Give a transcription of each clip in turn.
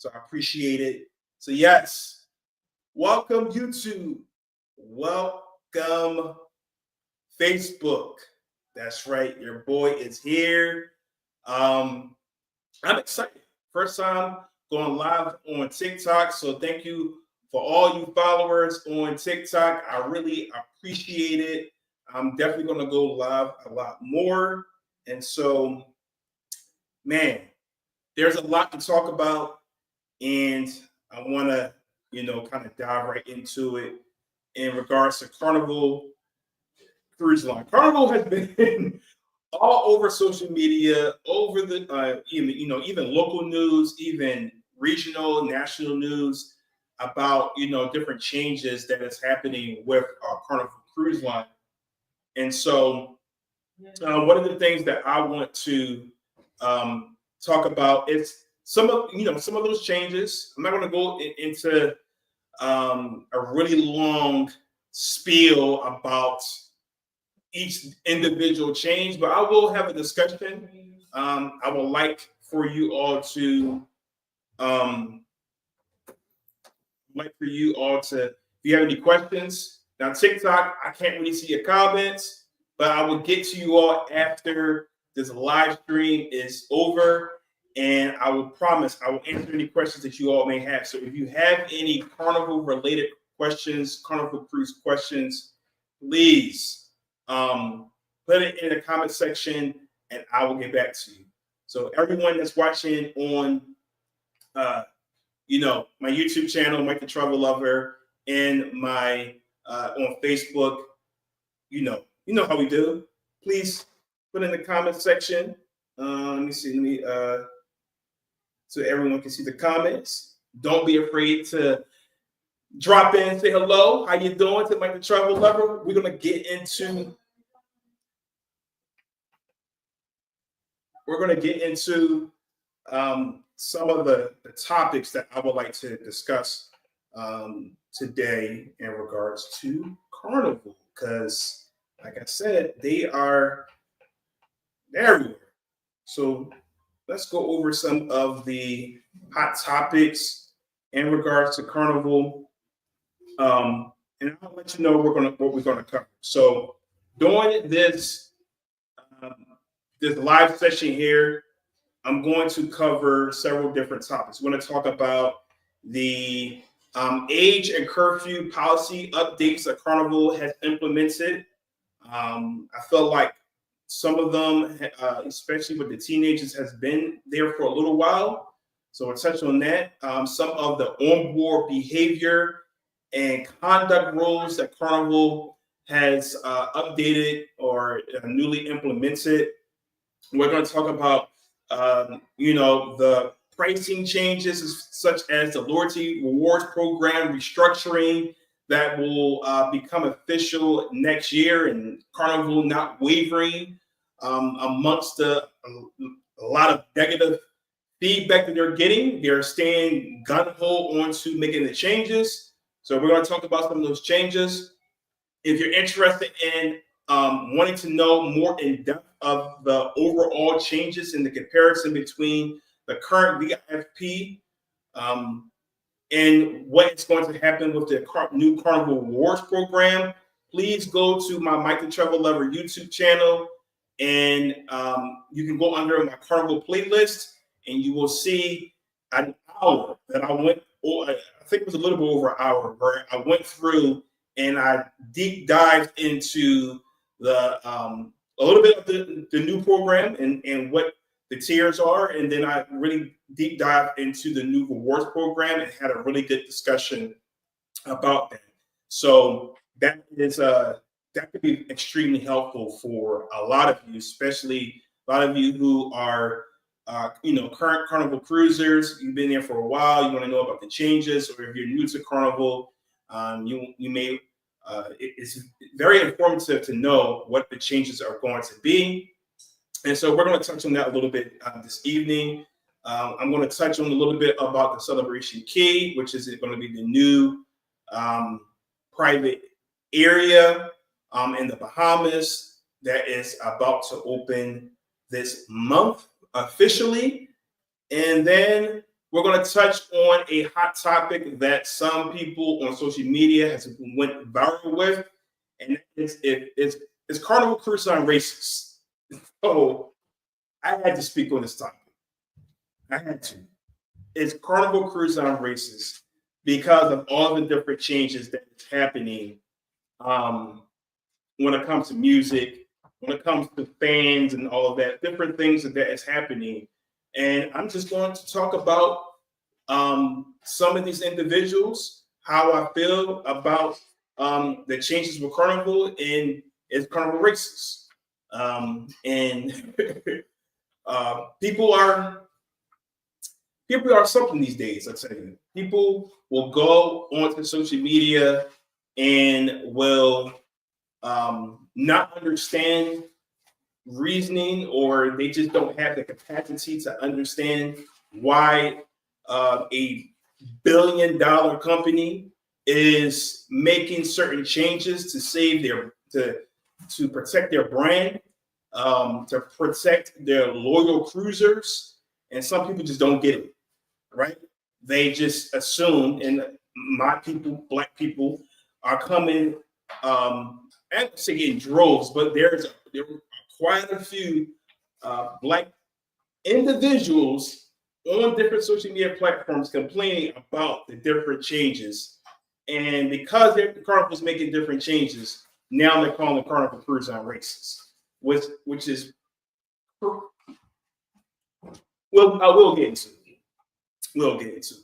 So I appreciate it. So yes, welcome YouTube. Welcome Facebook. That's right. Your boy is here. I'm excited. First time going live on TikTok. So thank you for all you followers on TikTok. I really appreciate it. I'm definitely going to go live a lot more. And so, man, there's a lot to talk about. And I want to, kind of dive right into it in regards to Carnival Cruise Line. Carnival has been all over social media, over the even local news, even regional, national news about different changes that is happening with Carnival Cruise Line. And so, one of the things that I want to talk about is some of those changes. I'm not going to go into a really long spiel about each individual change, but I will have a discussion. I would like for you all to, if you have any questions. Now, TikTok, I can't really see your comments, but I will get to you all after this live stream is over. And I will promise I will answer any questions that you all may have. So if you have any Carnival related questions, Carnival Cruise questions, please put it in the comment section and I will get back to you. So everyone that's watching on, my YouTube channel, Mike the Travel Lover, and my on Facebook, you know how we do. Please put in the comment section. Let me see. So everyone can see the comments. Don't be afraid to drop in, say hello. How you doing? To Mike the Travel Lover. We're gonna get into some of the topics that I would like to discuss today in regards to Carnival, because, like I said, they're everywhere. So let's go over some of the hot topics in regards to Carnival, and I'll let you know what we're gonna cover. So during this live session here, I'm going to cover several different topics. We're going to talk about the age and curfew policy updates that Carnival has implemented. I feel like some of them, especially with the teenagers, has been there for a little while. So we'll touch on that. Some of the onboard behavior and conduct rules that Carnival has updated or newly implemented. We're going to talk about the pricing changes, such as the loyalty rewards program restructuring that will become official next year, and Carnival not wavering amongst a lot of negative feedback that they're getting. They're staying gun-ho onto making the changes. So we're going to talk about some of those changes. If you're interested in wanting to know more in depth of the overall changes in the comparison between the current VIFP and what is going to happen with the new Carnival Rewards program, please go to my Mike the Travel Lover YouTube channel, and you can go under my Carnival playlist, and you will see an hour that I went, I think it was a little bit over an hour, where I went through and I deep dived into the a little bit of the new program and what the tiers are, and then I really deep dived into the new rewards program and had a really good discussion about that. So that could be extremely helpful for a lot of you, especially a lot of you who are current Carnival cruisers. You've been there for a while. You want to know about the changes, or if you're new to Carnival, you may. It's very informative to know what the changes are going to be. And so we're going to touch on that a little bit this evening. I'm going to touch on a little bit about the Celebration Key, which is going to be the new private area in the Bahamas that is about to open this month officially. And then We're going to touch on a hot topic that some people on social media has went viral with, and it's Carnival cruise line races. So I had to speak on this topic. I had to. It's Carnival cruise line races because of all the different changes that is happening when it comes to music, when it comes to fans and all of that, different things that is happening. And I'm just going to talk about some of these individuals, how I feel about the changes with Carnival and its Carnival races. And people are something these days. I tell you, people will go onto social media and will not understand reasoning, or they just don't have the capacity to understand why a billion-dollar company is making certain changes to save their to protect their brand, to protect their loyal cruisers, and some people just don't get it, right? They just assume, and my people, Black people, are coming. I don't say in droves, but there are quite a few Black individuals on different social media platforms complaining about the different changes. And because the Carnival's making different changes, now they're calling the Carnival cruise line races, which is we'll get into. We'll get into.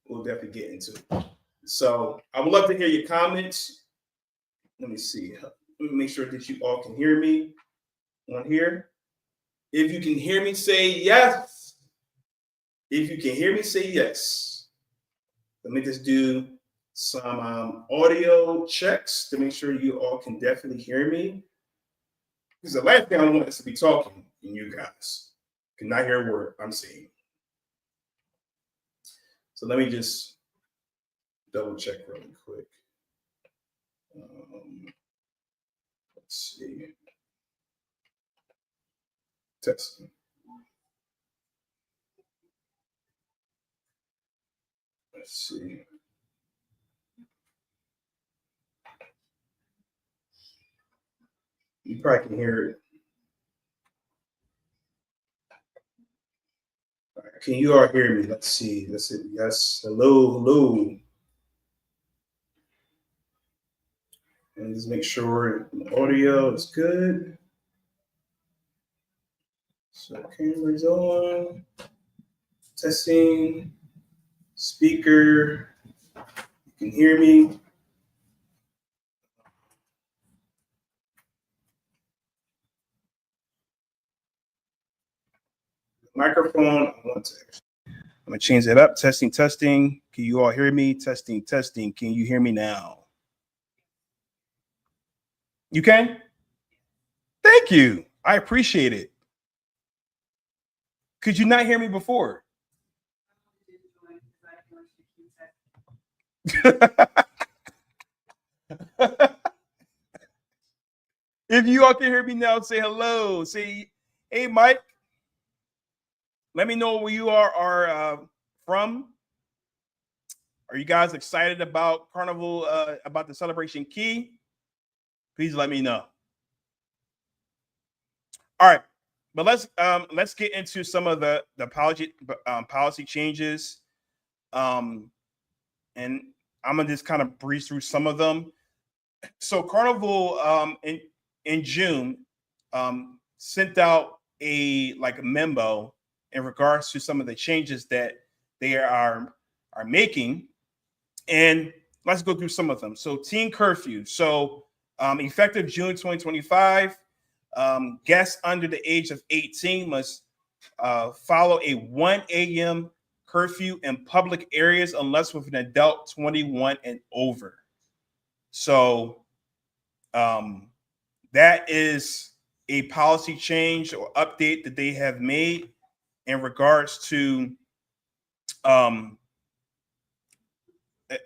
We'll definitely get into. So I would love to hear your comments. Let me see. Let me make sure that you all can hear me on here. If you can hear me, say yes. If you can hear me, say yes. Let me just do some audio checks to make sure you all can definitely hear me. Because the last thing I want is to be talking and you guys cannot hear a word I'm saying. So let me just double check really quick. Let's see. Testing. Let's see. You probably can hear it. All right, can you all hear me? Let's see. Let's see. Yes. Hello. Hello. And just make sure the audio is good. So camera's on. Testing. Speaker. You can hear me. Microphone. I'm gonna change that up. Testing, testing. Can you all hear me? Testing, testing. Can you hear me now? You can? Thank you. I appreciate it. Could you not hear me before? If you all can hear me now, say hello. Say, hey, Mike. Let me know where you are from. Are you guys excited about Carnival, about the Celebration Key? Please let me know. All right, but let's get into some of the policy changes, and I'm gonna just kind of breeze through some of them. So Carnival in June sent out a memo in regards to some of the changes that they are making, and let's go through some of them. So teen curfew. So effective June 2025, guests under the age of 18 must follow a 1 a.m. curfew in public areas unless with an adult 21 and over. So that is a policy change or update that they have made in regards to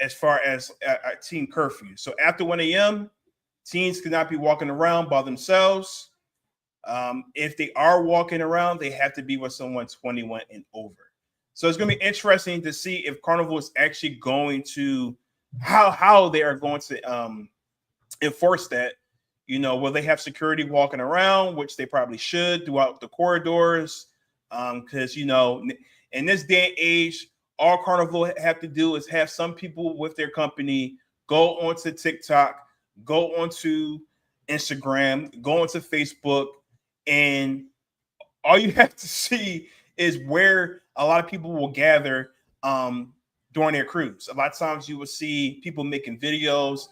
as far as teen curfew. So after 1 a.m., teens cannot be walking around by themselves. If they are walking around, they have to be with someone 21 and over. So it's going to be interesting to see if Carnival is actually going to how they are going to enforce that. Will they have security walking around, which they probably should throughout the corridors? Because in this day and age, all Carnival have to do is have some people with their company go onto TikTok, go onto Instagram, go onto Facebook, and all you have to see is where a lot of people will gather during their cruise. A lot of times you will see people making videos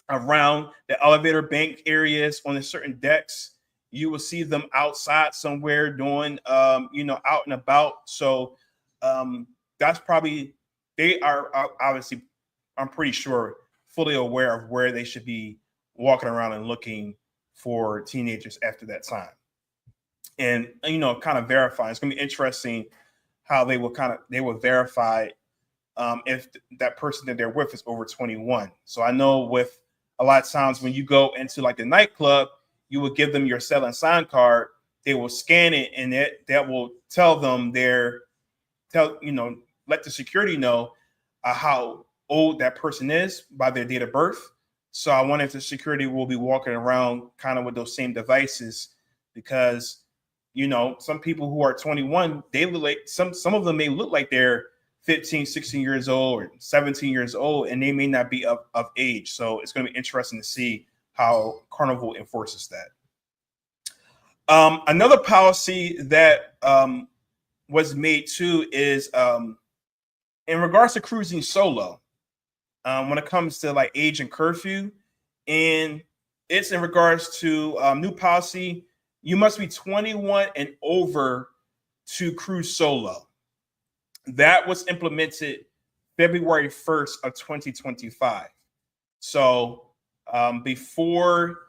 around the elevator bank areas on the certain decks. You will see them outside somewhere doing, out and about. So that's probably, they are obviously, I'm pretty sure, fully aware of where they should be walking around and looking for teenagers after that time. And, kind of verify. It's going to be interesting how they will verify if that person that they're with is over 21. So I know with a lot of times when you go into like the nightclub, you will give them your sell and sign card. They will scan it, and that will tell them let the security know how old that person is by their date of birth. So I wonder if the security will be walking around kind of with those same devices, because some people who are 21, they look like some of them may look like they're 15, 16 years old or 17 years old, and they may not be of age. So it's going to be interesting to see how Carnival enforces that. Another policy that was made too is in regards to cruising solo, when it comes to like age and curfew, and it's in regards to new policy. You must be 21 and over to cruise solo. That was implemented February 1st of 2025. So before,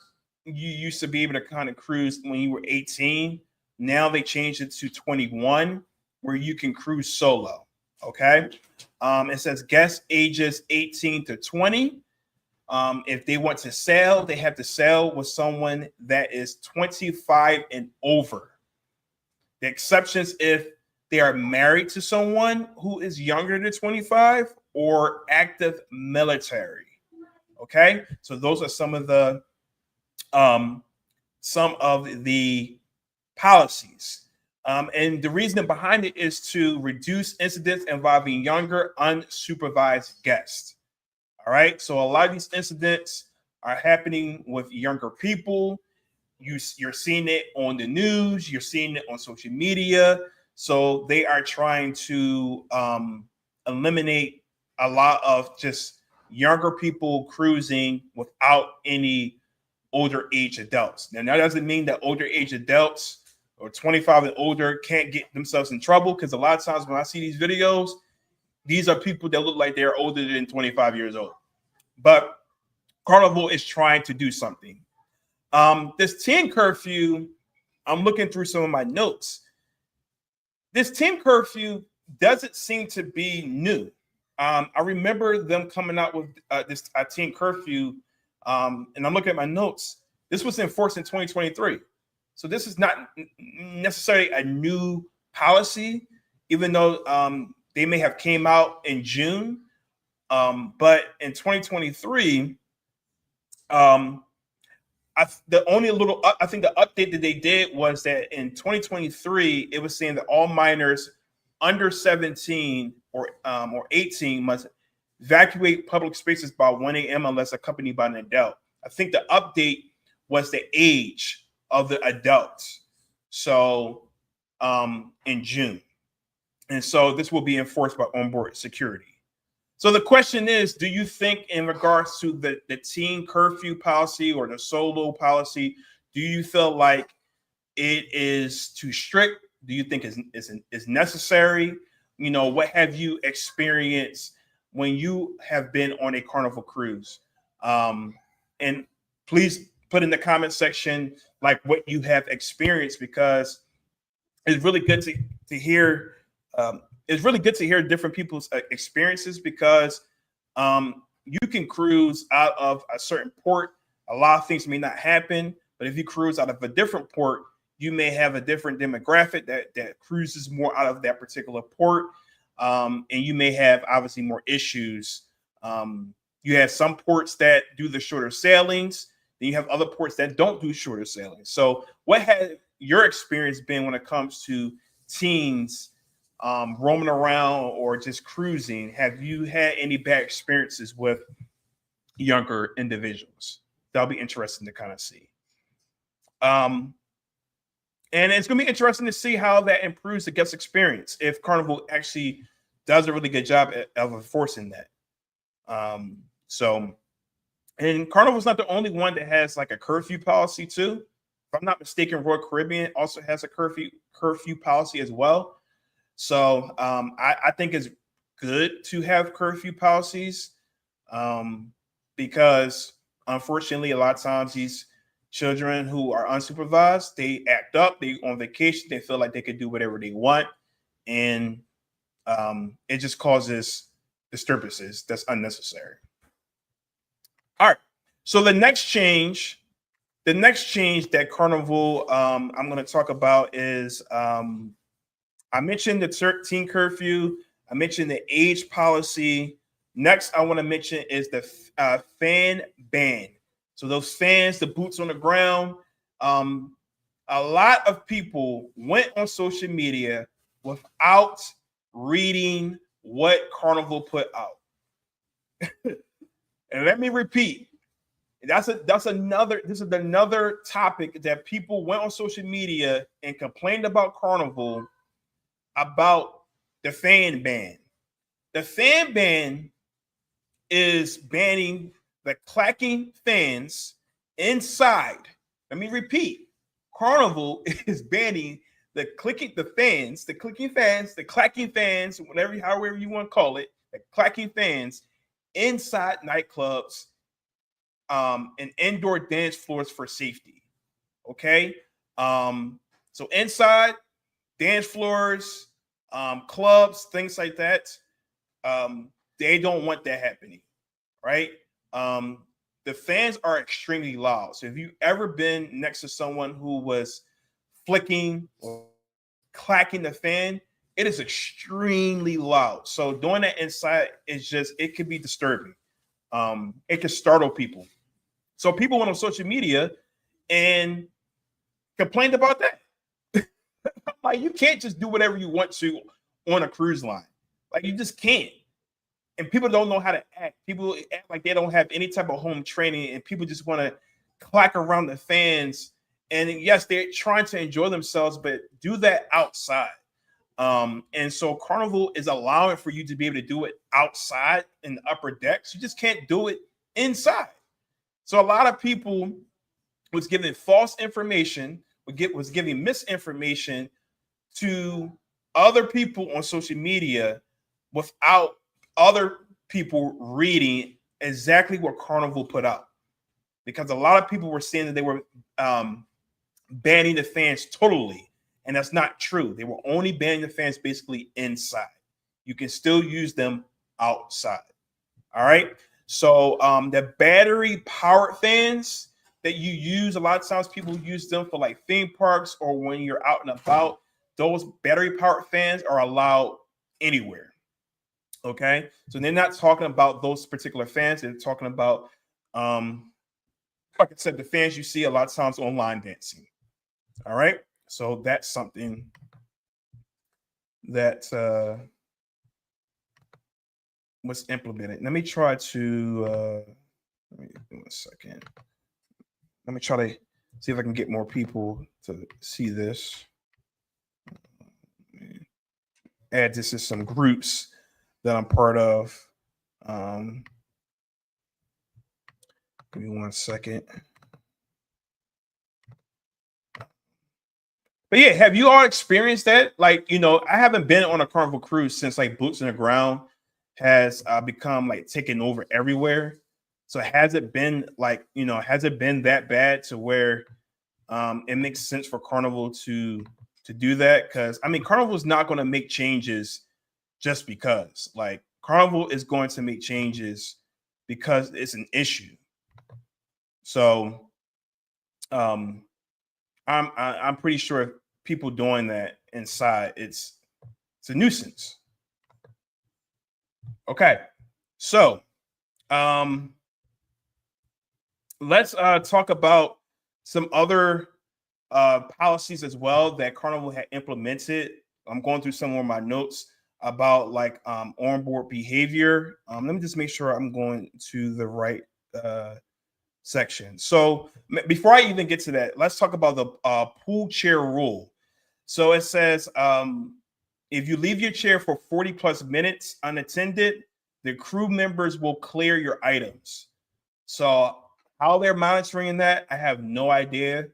you used to be able to kind of cruise when you were 18. Now they changed it to 21, where you can cruise solo. Okay. It says guest ages 18 to 20. If they want to sail, they have to sail with someone that is 25 and over. The exceptions if they are married to someone who is younger than 25 or active military. Okay, so those are some of the policies. And the reason behind it is to reduce incidents involving younger unsupervised guests. All right, so a lot of these incidents are happening with younger people. You're seeing it on the news, you're seeing it on social media. So they are trying to eliminate a lot of just younger people cruising without any older age adults. Now, that doesn't mean that older age adults or 25 and older can't get themselves in trouble, because a lot of times when I see these videos, these are people that look like they're older than 25 years old. But Carnival is trying to do something. This teen curfew, I'm looking through some of my notes. This teen curfew doesn't seem to be new. I remember them coming out with this teen curfew, and I'm looking at my notes. This was enforced in 2023. So this is not necessarily a new policy, even though they may have came out in June. But in 2023, I think the update that they did was that in 2023, it was saying that all minors under 17 or 18 must evacuate public spaces by 1 a.m. unless accompanied by an adult. I think the update was the age of the adults. So in June. And so this will be enforced by onboard security. So the question is, do you think in regards to the teen curfew policy or the solo policy, do you feel like it is too strict? Do you think is necessary? What have you experienced when you have been on a Carnival cruise? And please put in the comment section like what you have experienced, because it's really good to hear. It's really good to hear different people's experiences, because you can cruise out of a certain port. A lot of things may not happen, but if you cruise out of a different port, you may have a different demographic that cruises more out of that particular port, and you may have obviously more issues. You have some ports that do the shorter sailings, then you have other ports that don't do shorter sailings. So what has your experience been when it comes to teens roaming around or just cruising? Have you had any bad experiences with younger individuals? That'll be interesting to kind of see. And it's going to be interesting to see how that improves the guest experience if Carnival actually does a really good job of enforcing that. And Carnival's not the only one that has like a curfew policy too. If I'm not mistaken, Royal Caribbean also has a curfew policy as well. So I think it's good to have curfew policies because unfortunately, a lot of times these children who are unsupervised, they act up, they on vacation, they feel like they can do whatever they want. And it just causes disturbances that's unnecessary. All right. So the next change that Carnival I'm going to talk about is I mentioned the 13 curfew. I mentioned the age policy. Next, I want to mention is the fan ban. So those fans, the boots on the ground. A lot of people went on social media without reading what Carnival put out. And let me repeat, this is another topic that people went on social media and complained about Carnival about the fan ban. The fan ban is banning the clacking fans inside. Let me repeat. Carnival is banning the clacking fans, the clacking fans, however you want to call it, the clacking fans inside nightclubs and indoor dance floors for safety. Okay. So inside dance floors, clubs, things like that, they don't want that happening, right? The fans are extremely loud. So if you've ever been next to someone who was flicking or clacking the fan, it is extremely loud. So doing that inside it could be disturbing. It can startle people. So people went on social media and complained about that. Like, you can't just do whatever you want to on a cruise line. Like, you just can't. And people don't know how to act. People act like they don't have any type of home training, and people just want to clack around the fans. And yes, they're trying to enjoy themselves, but do that outside. And so Carnival is allowing for you to be able to do it outside in the upper decks. You just can't do it inside. So a lot of people was giving false information, was giving misinformation to other people on social media without other people reading exactly what Carnival put out. Because a lot of people were saying that they were banning the fans totally, and that's not true. They were only banning the fans basically inside. You can still use them outside. All right. So the battery powered fans that you use, a lot of times people use them for like theme parks or when you're out and about. Those battery powered fans are allowed anywhere. Okay. So they're not talking about those particular fans. They're talking about, like I said, the fans you see a lot of times on line dancing. All right. So that's something that was implemented. Let me try to let me give me a second. Let me try to see if I can get more people to see this. Add this to some groups that I'm part of. Give me 1 second. But yeah, have you all experienced that? Like, I haven't been on a Carnival cruise since like Boots on the Ground has become like taken over everywhere. So has it been that bad to where it makes sense for Carnival to do that? Because I mean, Carnival is not going to make changes just because. Like, Carnival is going to make changes because it's an issue. So I'm pretty sure people doing that inside, it's a nuisance. Okay, so let's talk about some other policies as well that Carnival had implemented. I'm going through some of my notes about like onboard behavior. Let me just make sure I'm going to the right section. So before I even get to that, let's talk about the pool chair rule. So it says if you leave your chair for 40 plus minutes unattended, the crew members will clear your items. So how they're monitoring that, I have no idea.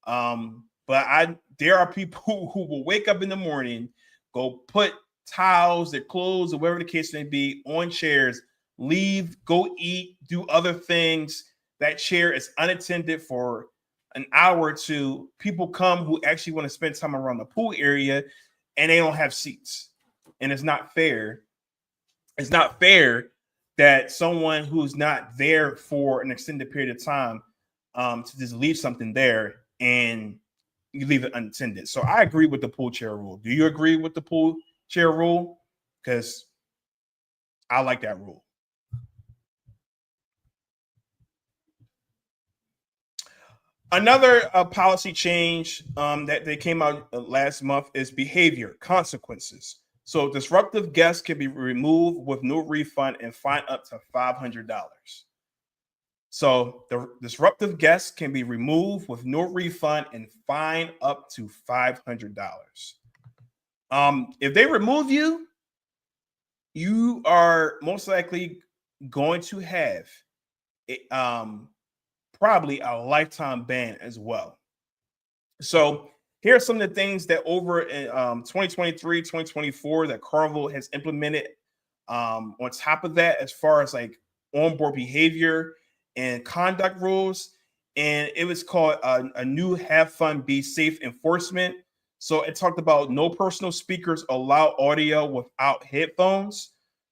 But there are people who will wake up in the morning, go put towels, their clothes, or whatever the case may be, on chairs, leave, go eat, do other things. That chair is unattended for an hour or two. People come who actually want to spend time around the pool area, and they don't have seats. And it's not fair. It's not fair that someone who's not there for an extended period of time to just leave something there and you leave it unattended. So I agree with the pool chair rule. Do you agree with the pool chair rule? Because I like that rule. Another policy change that they came out last month is behavior consequences. So disruptive guests can be removed with no refund and fined up to $500. So the disruptive guests can be removed with no refund and fined up to $500. If they remove you, you are most likely going to have probably a lifetime ban as well. So here are some of the things that over in 2023, 2024 that Carnival has implemented on top of that, as far as like onboard behavior and conduct rules. And it was called a new have fun, be safe enforcement. So it talked about no personal speakers allow audio without headphones.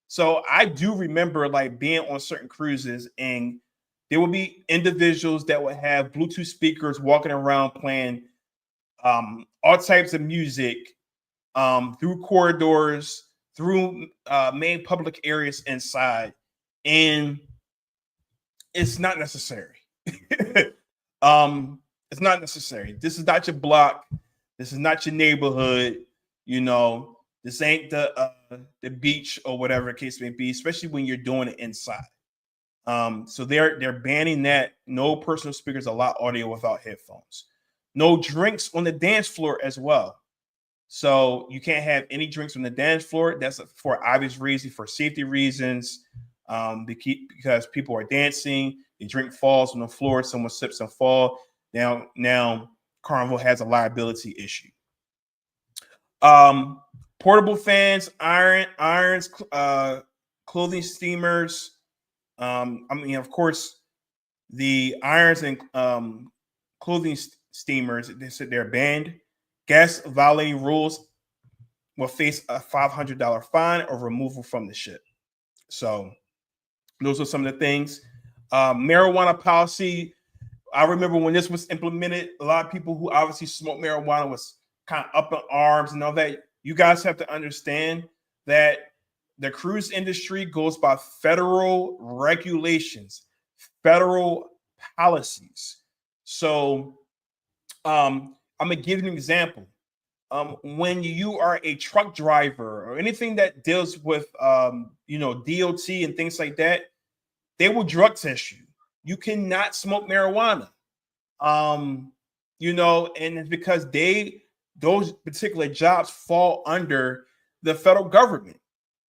So I do remember like being on certain cruises, and there would be individuals that would have Bluetooth speakers walking around playing all types of music through corridors, through main public areas inside, and it's not necessary. It's not necessary. This is not your block. This is not your neighborhood. You know, this ain't the beach or whatever the case may be, especially when you're doing it inside. So they're banning that. No personal speakers allow audio without headphones. No drinks on the dance floor as well. So you can't have any drinks on the dance floor. That's for obvious reasons, for safety reasons, because people are dancing. The drink falls on the floor. Someone slips and fall. Now Carnival has a liability issue. Portable fans, irons, clothing steamers. Of course, the irons and clothing steamers, they said they're banned. Guests violating rules will face a $500 fine or removal from the ship. So those are some of the things. Marijuana policy. I remember when this was implemented, a lot of people who obviously smoke marijuana was kind of up in arms and all that. You guys have to understand that the cruise industry goes by federal regulations, federal policies. So I'm gonna give you an example. When you are a truck driver or anything that deals with DOT and things like that, they will drug test you. You cannot smoke marijuana. And it's because those particular jobs fall under the federal government.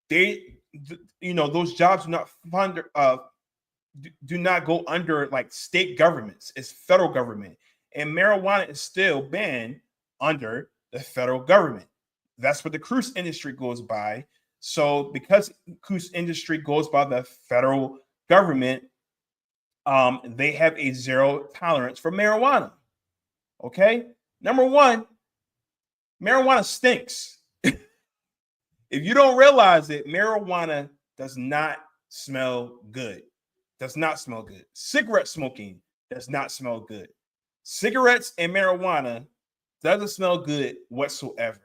Those jobs do not go under like state governments. It's federal government, and marijuana is still banned under the federal government. That's what the cruise industry goes by. So because cruise industry goes by the federal government, they have a zero tolerance for marijuana. Okay. Number one, marijuana stinks. If you don't realize it, marijuana does not smell good. Does not smell good. Cigarette smoking does not smell good. Cigarettes and marijuana doesn't smell good whatsoever.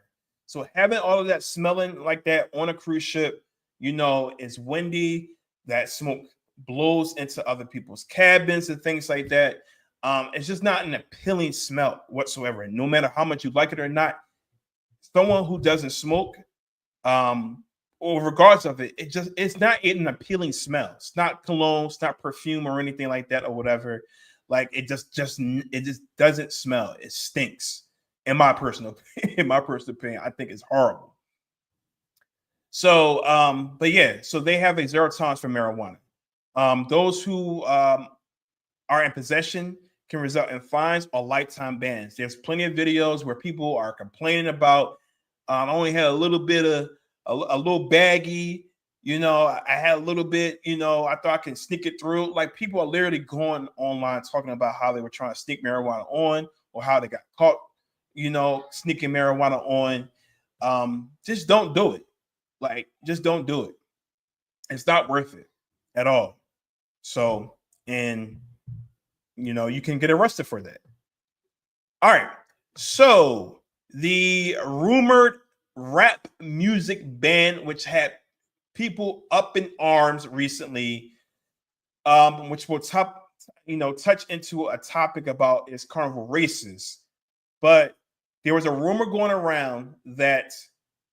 So having all of that smelling like that on a cruise ship, it's windy, that smoke blows into other people's cabins and things like that. It's just not an appealing smell whatsoever. No matter how much you like it or not, someone who doesn't smoke, or regardless of it, it's not an appealing smell. It's not cologne, it's not perfume or anything like that or whatever. Like it just doesn't smell. It stinks. In my personal opinion, I think it's horrible. So, but yeah, so they have a 0 tolerance for marijuana. Those who are in possession can result in fines or lifetime bans. There's plenty of videos where people are complaining about, I only had a little bit of a little baggie, I had a little bit, I thought I can sneak it through. Like people are literally going online talking about how they were trying to sneak marijuana on or how they got caught, sneaking marijuana on. Just don't do it. Like, just don't do it. It's not worth it at all. So, and you can get arrested for that. All right. So the rumored rap music ban, which had people up in arms recently, which will touch into a topic about is Carnival races. But there was a rumor going around that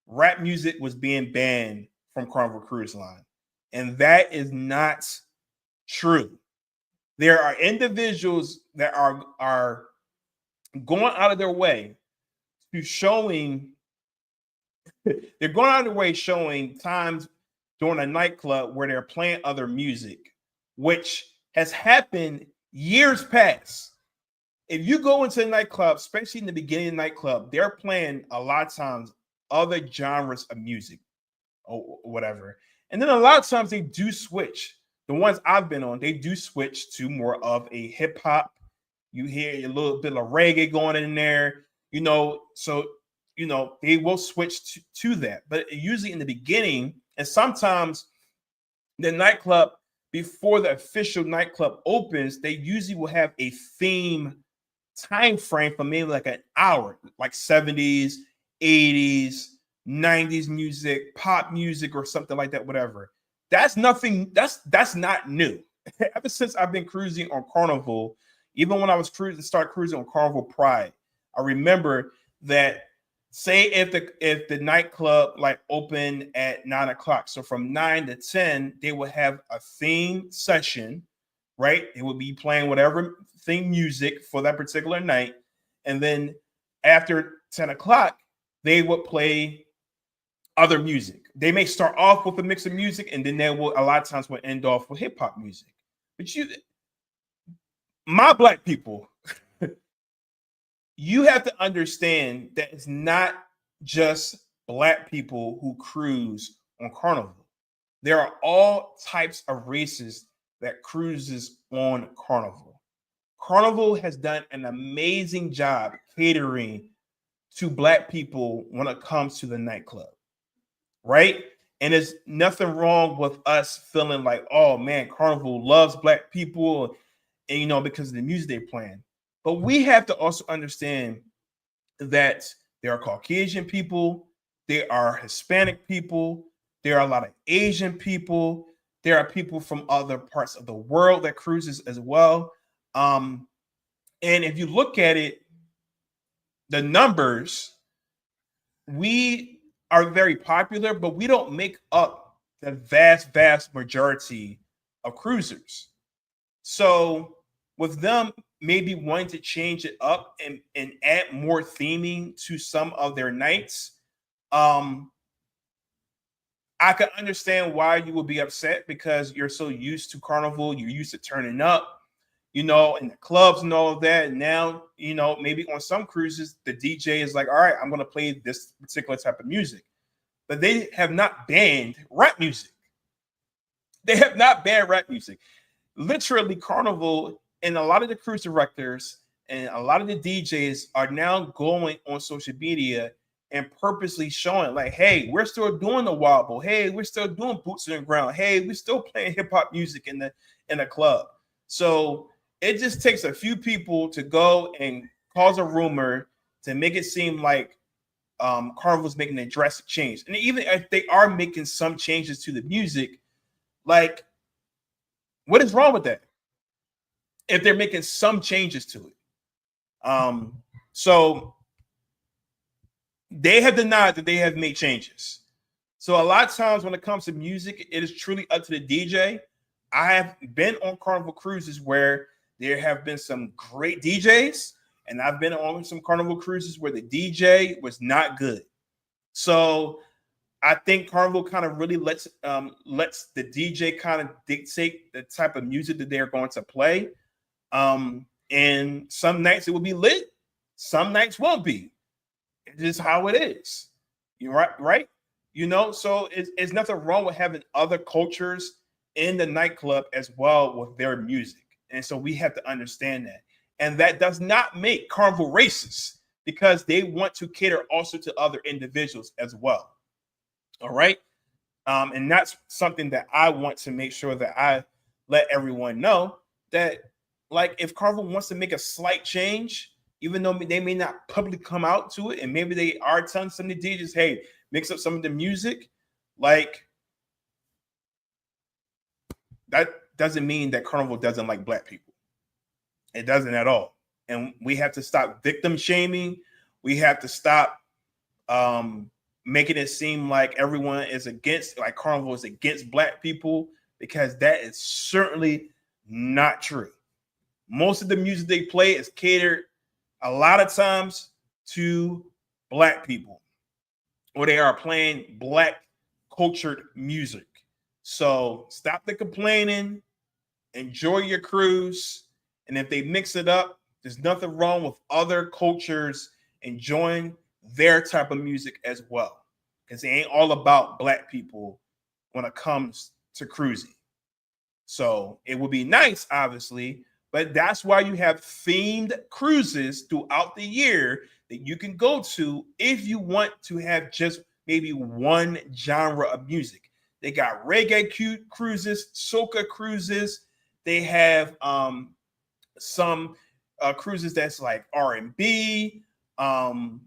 rap music was being banned from Carnival Cruise Line, and that is not true. There are individuals that are going out of their way to showing times during a nightclub where they're playing other music, which has happened years past. If you go into a nightclub, especially in the beginning of the nightclub, they're playing a lot of times other genres of music or whatever. And then a lot of times they do switch. The ones I've been on, they do switch to more of a hip hop. You hear a little bit of reggae going in there, so they will switch to that. But usually in the beginning, and sometimes the nightclub, before the official nightclub opens, they usually will have a theme time frame for maybe like an hour, like 70s, 80s, 90s music, pop music, or something like that, whatever. That's nothing, that's not new. Ever since I've been cruising on Carnival, even when I was start cruising on Carnival Pride, I remember that, say if the nightclub like opened at 9 o'clock, so from 9 to 10, they would have a theme session, right? It would be playing whatever theme music for that particular night. And then after 10 o'clock, they would play other music. They may start off with a mix of music, and then they will a lot of times will end off with hip hop music. But my black people, you have to understand that it's not just black people who cruise on Carnival. There are all types of races that cruises on Carnival. Carnival has done an amazing job catering to black people when it comes to the nightclub, right? And there's nothing wrong with us feeling like, oh man, Carnival loves black people, and because of the music they're playing. But we have to also understand that there are Caucasian people, there are Hispanic people, there are a lot of Asian people, there are people from other parts of the world that cruises as well. And if you look at it, the numbers, we are very popular, but we don't make up the vast majority of cruisers. So with them maybe wanting to change it up and add more theming to some of their nights, I can understand why you would be upset, because you're so used to Carnival, you're used to turning up, in the clubs and all of that. And now, maybe on some cruises, the DJ is like, all right, I'm going to play this particular type of music. But they have not banned rap music. They have not banned rap music. Literally, Carnival and a lot of the cruise directors and a lot of the DJs are now going on social media and purposely showing like, hey, we're still doing the wobble. Hey, we're still doing boots on the ground. Hey, we're still playing hip hop music in the club. So it just takes a few people to go and cause a rumor to make it seem like Carnival's making a drastic change. And even if they are making some changes to the music, like, what is wrong with that? If they're making some changes to it. So they have denied that they have made changes. So a lot of times when it comes to music, it is truly up to the DJ. I have been on Carnival cruises where there have been some great DJs, and I've been on some Carnival cruises where the DJ was not good. So I think Carnival kind of really lets the DJ kind of dictate the type of music that they're going to play. And some nights it will be lit, some nights won't be. It's just how it is. You right? You know, so it's nothing wrong with having other cultures in the nightclub as well with their music. And so we have to understand that. And that does not make Carnival racist, because they want to cater also to other individuals as well. All right. And that's something that I want to make sure that I let everyone know, that, like, if Carnival wants to make a slight change, even though they may not publicly come out to it, and maybe they are telling some of the DJs, hey, mix up some of the music, like, that doesn't mean that Carnival doesn't like Black people. It doesn't at all. And we have to stop victim shaming. We have to stop making it seem like everyone is against, like Carnival is against Black people, because that is certainly not true. Most of the music they play is catered a lot of times to Black people, or they are playing Black cultured music. So stop the complaining, enjoy your cruise. And if they mix it up, there's nothing wrong with other cultures enjoying their type of music as well, because it ain't all about Black people when it comes to cruising. So it would be nice, obviously, but that's why you have themed cruises throughout the year that you can go to if you want to have just maybe one genre of music. They got reggae cruises, soca cruises. They have some cruises that's like R&B,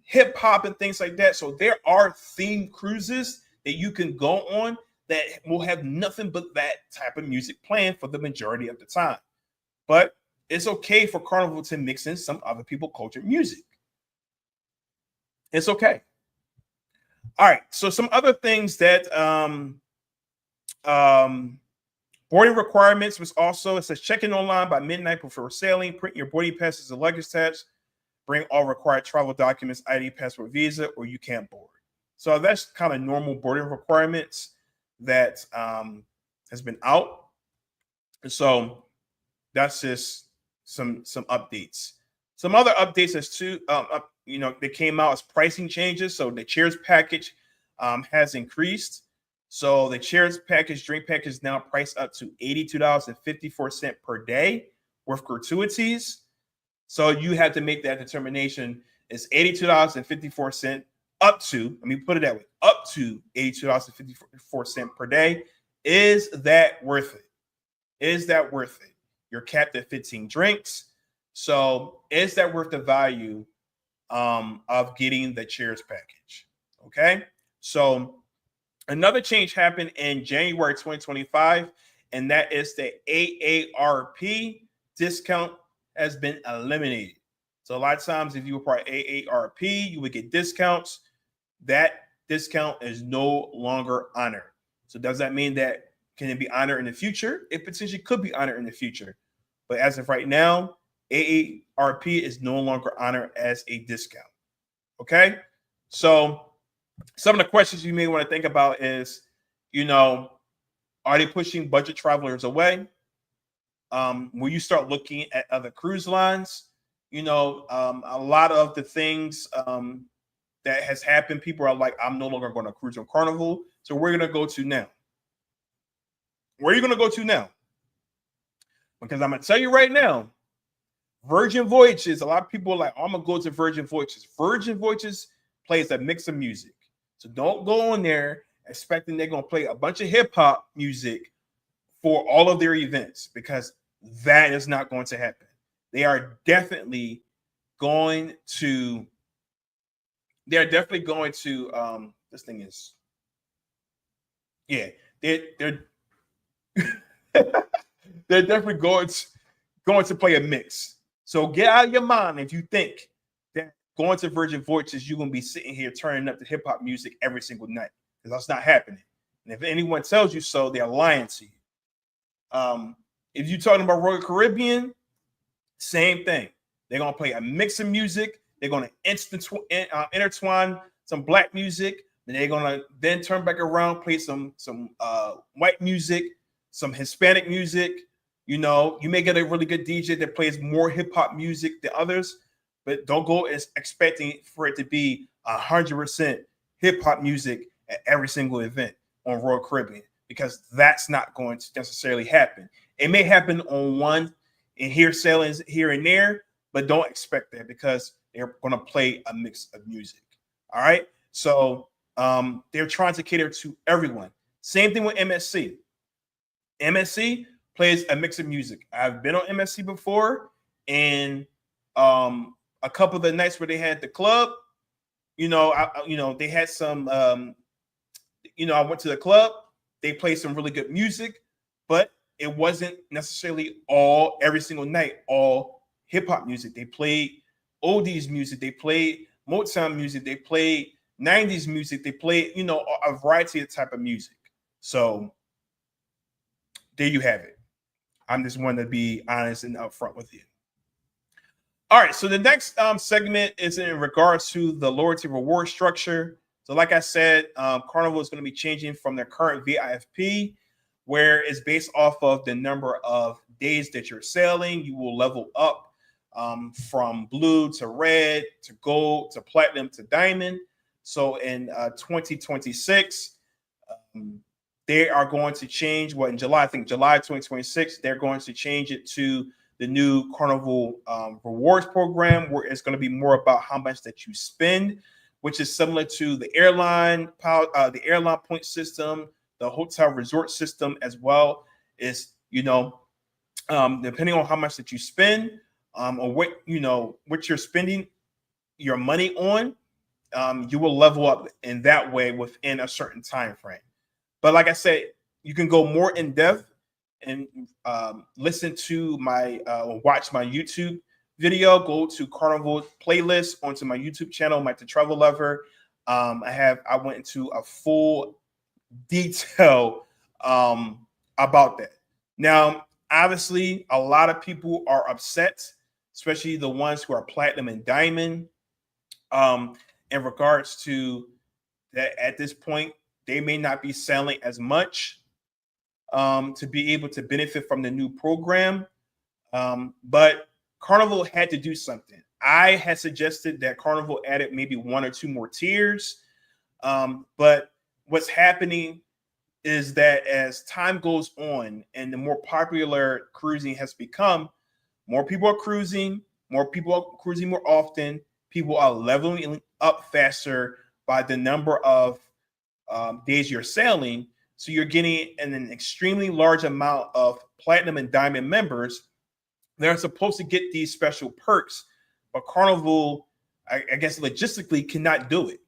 hip hop, and things like that. So there are themed cruises that you can go on that will have nothing but that type of music playing for the majority of the time. But it's okay for Carnival to mix in some other people culture music. It's okay. All right. So some other things that boarding requirements was also, it says check in online by midnight before sailing, print your boarding passes and luggage tabs, bring all required travel documents, ID, passport, visa, or you can't board. So that's kind of normal boarding requirements that has been out. And so that's just some updates. Some other updates as to they came out as pricing changes. So the Cheers package has increased. So the Cheers package, drink package, is now priced up to $82.54 per day with gratuities. So you have to make that determination. It's $82.54 up to, let me put it that way, up to $82.54 per day. Is that worth it? Is that worth it? You're capped at 15 drinks. So is that worth the value of getting the Cheers package? Okay. So another change happened in January 2025, and that is the AARP discount has been eliminated. So a lot of times if you were part of AARP, you would get discounts. That discount is no longer honored. So does that mean that can it be honored in the future? It potentially could be honored in the future. But as of right now, AARP is no longer honored as a discount. Okay? So some of the questions you may want to think about is, are they pushing budget travelers away? Will you start looking at other cruise lines? A lot of the things that has happened, people are like, I'm no longer going to cruise on Carnival. So we're going to go to now. Where are you going to go to now? Because I'm going to tell you right now, Virgin Voyages, a lot of people are like, I'm going to go to Virgin Voyages. Virgin Voyages plays a mix of music. So don't go on there expecting they're going to play a bunch of hip hop music for all of their events, because that is not going to happen. they are definitely going to this thing is, yeah, they're they're definitely going to play a mix. So get out of your mind if you think that going to Virgin Voyages, you're gonna be sitting here turning up the hip hop music every single night, because that's not happening. And if anyone tells you so, they're lying to you. If you're talking about Royal Caribbean, same thing. They're gonna play a mix of music. They're gonna intertwine some black music. And they're gonna then turn back around, play some white music, some Hispanic music. You know, you may get a really good DJ that plays more hip hop music than others, but don't go as expecting for it to be 100% hip hop music at every single event on Royal Caribbean, because that's not going to necessarily happen. It may happen on one and here sailings here and there, but don't expect that, because they're going to play a mix of music. All right. So they're trying to cater to everyone. Same thing with MSC. MSC plays a mix of music. I've been on MSC before, and a couple of the nights where they had the club, they had some, I went to the club. They played some really good music, but it wasn't necessarily every single night, all hip hop music. They played oldies music. They played Motown music. They played 90s music. They played, a variety of type of music. So there you have it. I'm just wanting to be honest and upfront with you. All right. So the next segment is in regards to the loyalty reward structure. So like I said, Carnival is going to be changing from their current VIFP, where it's based off of the number of days that you're sailing. You will level up from blue to red to gold to platinum to diamond. So in 2026, they are going to change in July, I think July 2026, they're going to change it to the new Carnival rewards program, where it's going to be more about how much that you spend, which is similar to the airline point system, the hotel resort system as well. Is depending on how much that you spend, or what you're spending your money on, you will level up in that way within a certain time frame. But like I said, you can go more in depth and listen to watch my YouTube video. Go to Carnival playlist onto my YouTube channel, Mike the Travel Lover. I went into a full detail about that. Now, obviously, a lot of people are upset, especially the ones who are platinum and diamond, in regards to that. At this point, they may not be selling as much to be able to benefit from the new program. But Carnival had to do something. I had suggested that Carnival added maybe one or two more tiers. But what's happening is that as time goes on and the more popular cruising has become, more people are cruising more often. People are leveling up faster by the number of days you're sailing. So you're getting an extremely large amount of platinum and diamond members. They're supposed to get these special perks, but Carnival, I guess logistically cannot do it,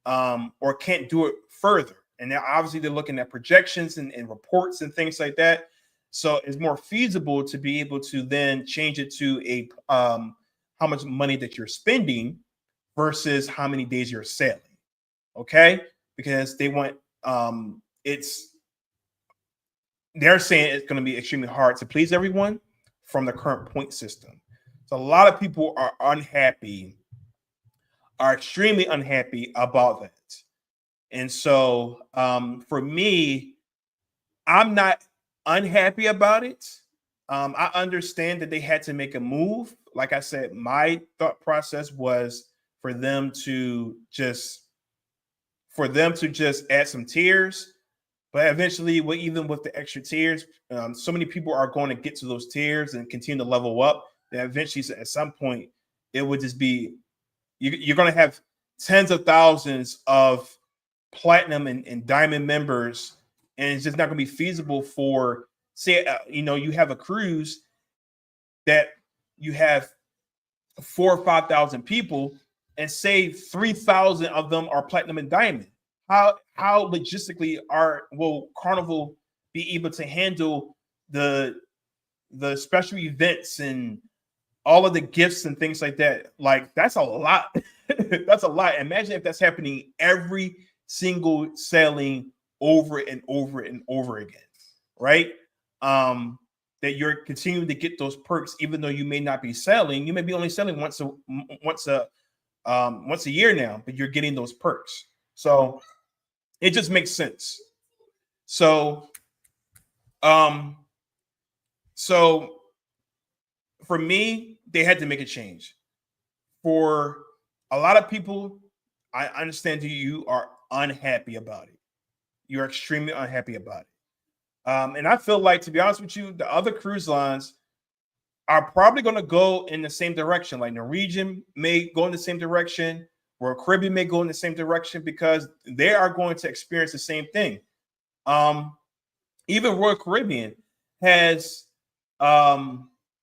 or can't do it further. And now obviously they're looking at projections and reports and things like that. So it's more feasible to be able to then change it to how much money that you're spending versus how many days you're sailing. Okay, because they want they're saying it's going to be extremely hard to please everyone from the current point system. So a lot of people are extremely unhappy about that. And so for me, I'm not unhappy about it. I understand that they had to make a move. Like I said, my thought process was for them to just add some tiers. But eventually, even with the extra tiers, so many people are going to get to those tiers and continue to level up that eventually, at some point, it would just be you're going to have tens of thousands of platinum and diamond members, and it's just not going to be feasible for, say, you have a cruise that you have 4,000 or 5,000 people, and say 3,000 of them are platinum and diamond. How logistically will Carnival be able to handle the special events and all of the gifts and things like that? Like, that's a lot. That's a lot. Imagine if that's happening every single sailing over and over and over again, right? That you're continuing to get those perks, even though you may not be sailing. You may be only selling once a year now, but you're getting those perks. So it just makes sense. So, so for me, they had to make a change. For a lot of people, I understand that you are unhappy about it. You're extremely unhappy about it. And I feel like, to be honest with you, the other cruise lines are probably going to go in the same direction. Like Norwegian may go in the same direction, Royal Caribbean may go in the same direction, because they are going to experience the same thing. Even Royal Caribbean has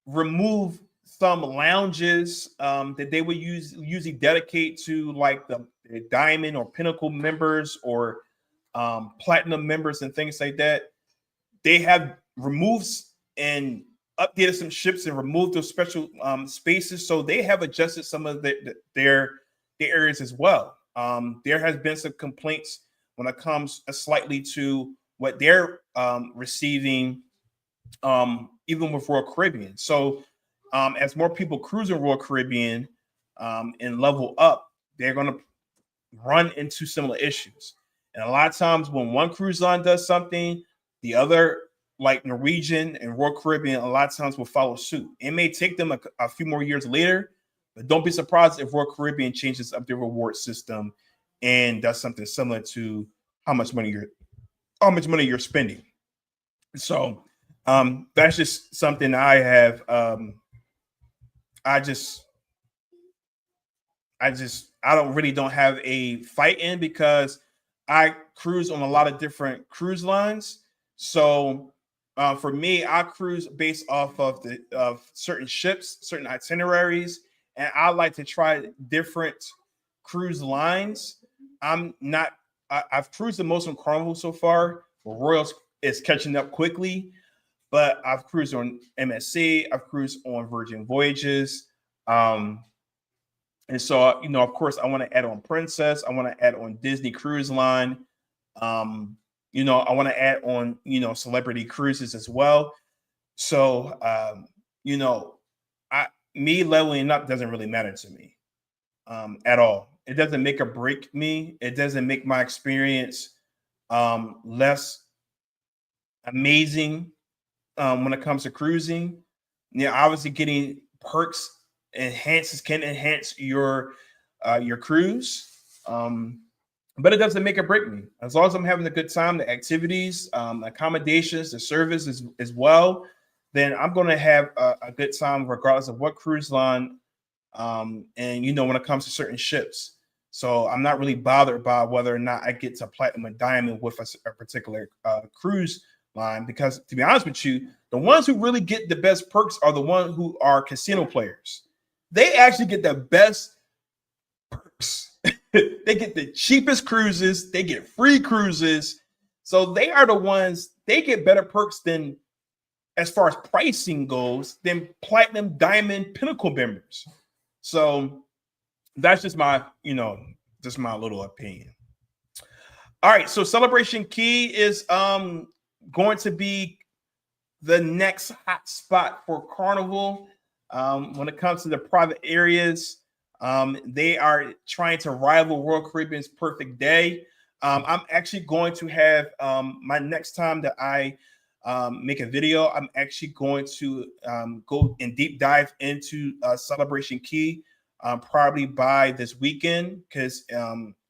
removed some lounges that they would usually dedicate to, like the Diamond or Pinnacle members or Platinum members and things like that. They have removed and updated some ships and removed those special spaces. So they have adjusted some of their areas as well. There has been some complaints when it comes slightly to what they're receiving, even with Royal Caribbean. So as more people cruise in Royal Caribbean and level up, they're going to run into similar issues. And a lot of times when one cruise line does something, the other, like Norwegian and Royal Caribbean, a lot of times will follow suit. It may take them a few more years later, but don't be surprised if Royal Caribbean changes up their reward system and does something similar to how much money you're spending. So that's just something I have. I don't have a fight in, because I cruise on a lot of different cruise lines. So for me, I cruise based off of certain ships, certain itineraries, and I like to try different cruise lines. I've cruised the most on Carnival so far. Royals is catching up quickly, but I've cruised on MSC, I've cruised on Virgin Voyages. And so, of course, I want to add on Princess. I want to add on Disney Cruise Line. I want to add on, Celebrity Cruises as well. So, me leveling up doesn't really matter to me at all. It doesn't make or break me. It doesn't make my experience less amazing when it comes to cruising. Obviously getting perks can enhance your cruise, but it doesn't make or break me. As long as I'm having a good time, the activities, accommodations, the service as well, then I'm going to have a good time regardless of what cruise line. And when it comes to certain ships, so I'm not really bothered by whether or not I get to Platinum and Diamond with a particular cruise line, because, to be honest with you, the ones who really get the best perks are the ones who are casino players. They actually get the best perks. They get the cheapest cruises. They get free cruises. So they are the ones, they get better perks than, as far as pricing goes, than Platinum, Diamond, Pinnacle members. So that's just my, my little opinion. All right. So Celebration Key is going to be the next hot spot for Carnival. When it comes to the private areas, they are trying to rival Royal Caribbean's Perfect Day. I'm actually going to have my next time that I make a video, I'm actually going to go and deep dive into Celebration Key probably by this weekend, because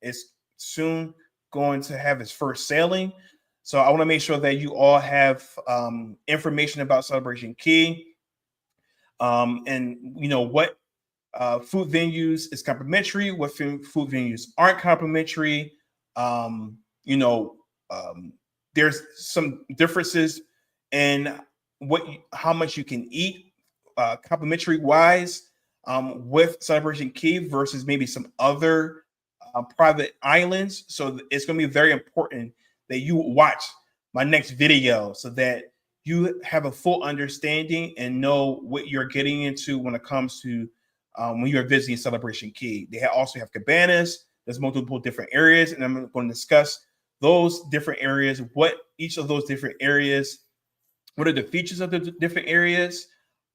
it's soon going to have its first sailing. So I want to make sure that you all have information about Celebration Key. And what food venues is complimentary, what food venues aren't complimentary. There's some differences in how much you can eat complimentary wise with Celebration Key versus maybe some other private islands. So it's going to be very important that you watch my next video so that you have a full understanding and know what you're getting into when it comes to when you're visiting Celebration Key. They also have cabanas. There's multiple different areas, and I'm going to discuss those different areas, what each of those different areas, what are the features of the different areas,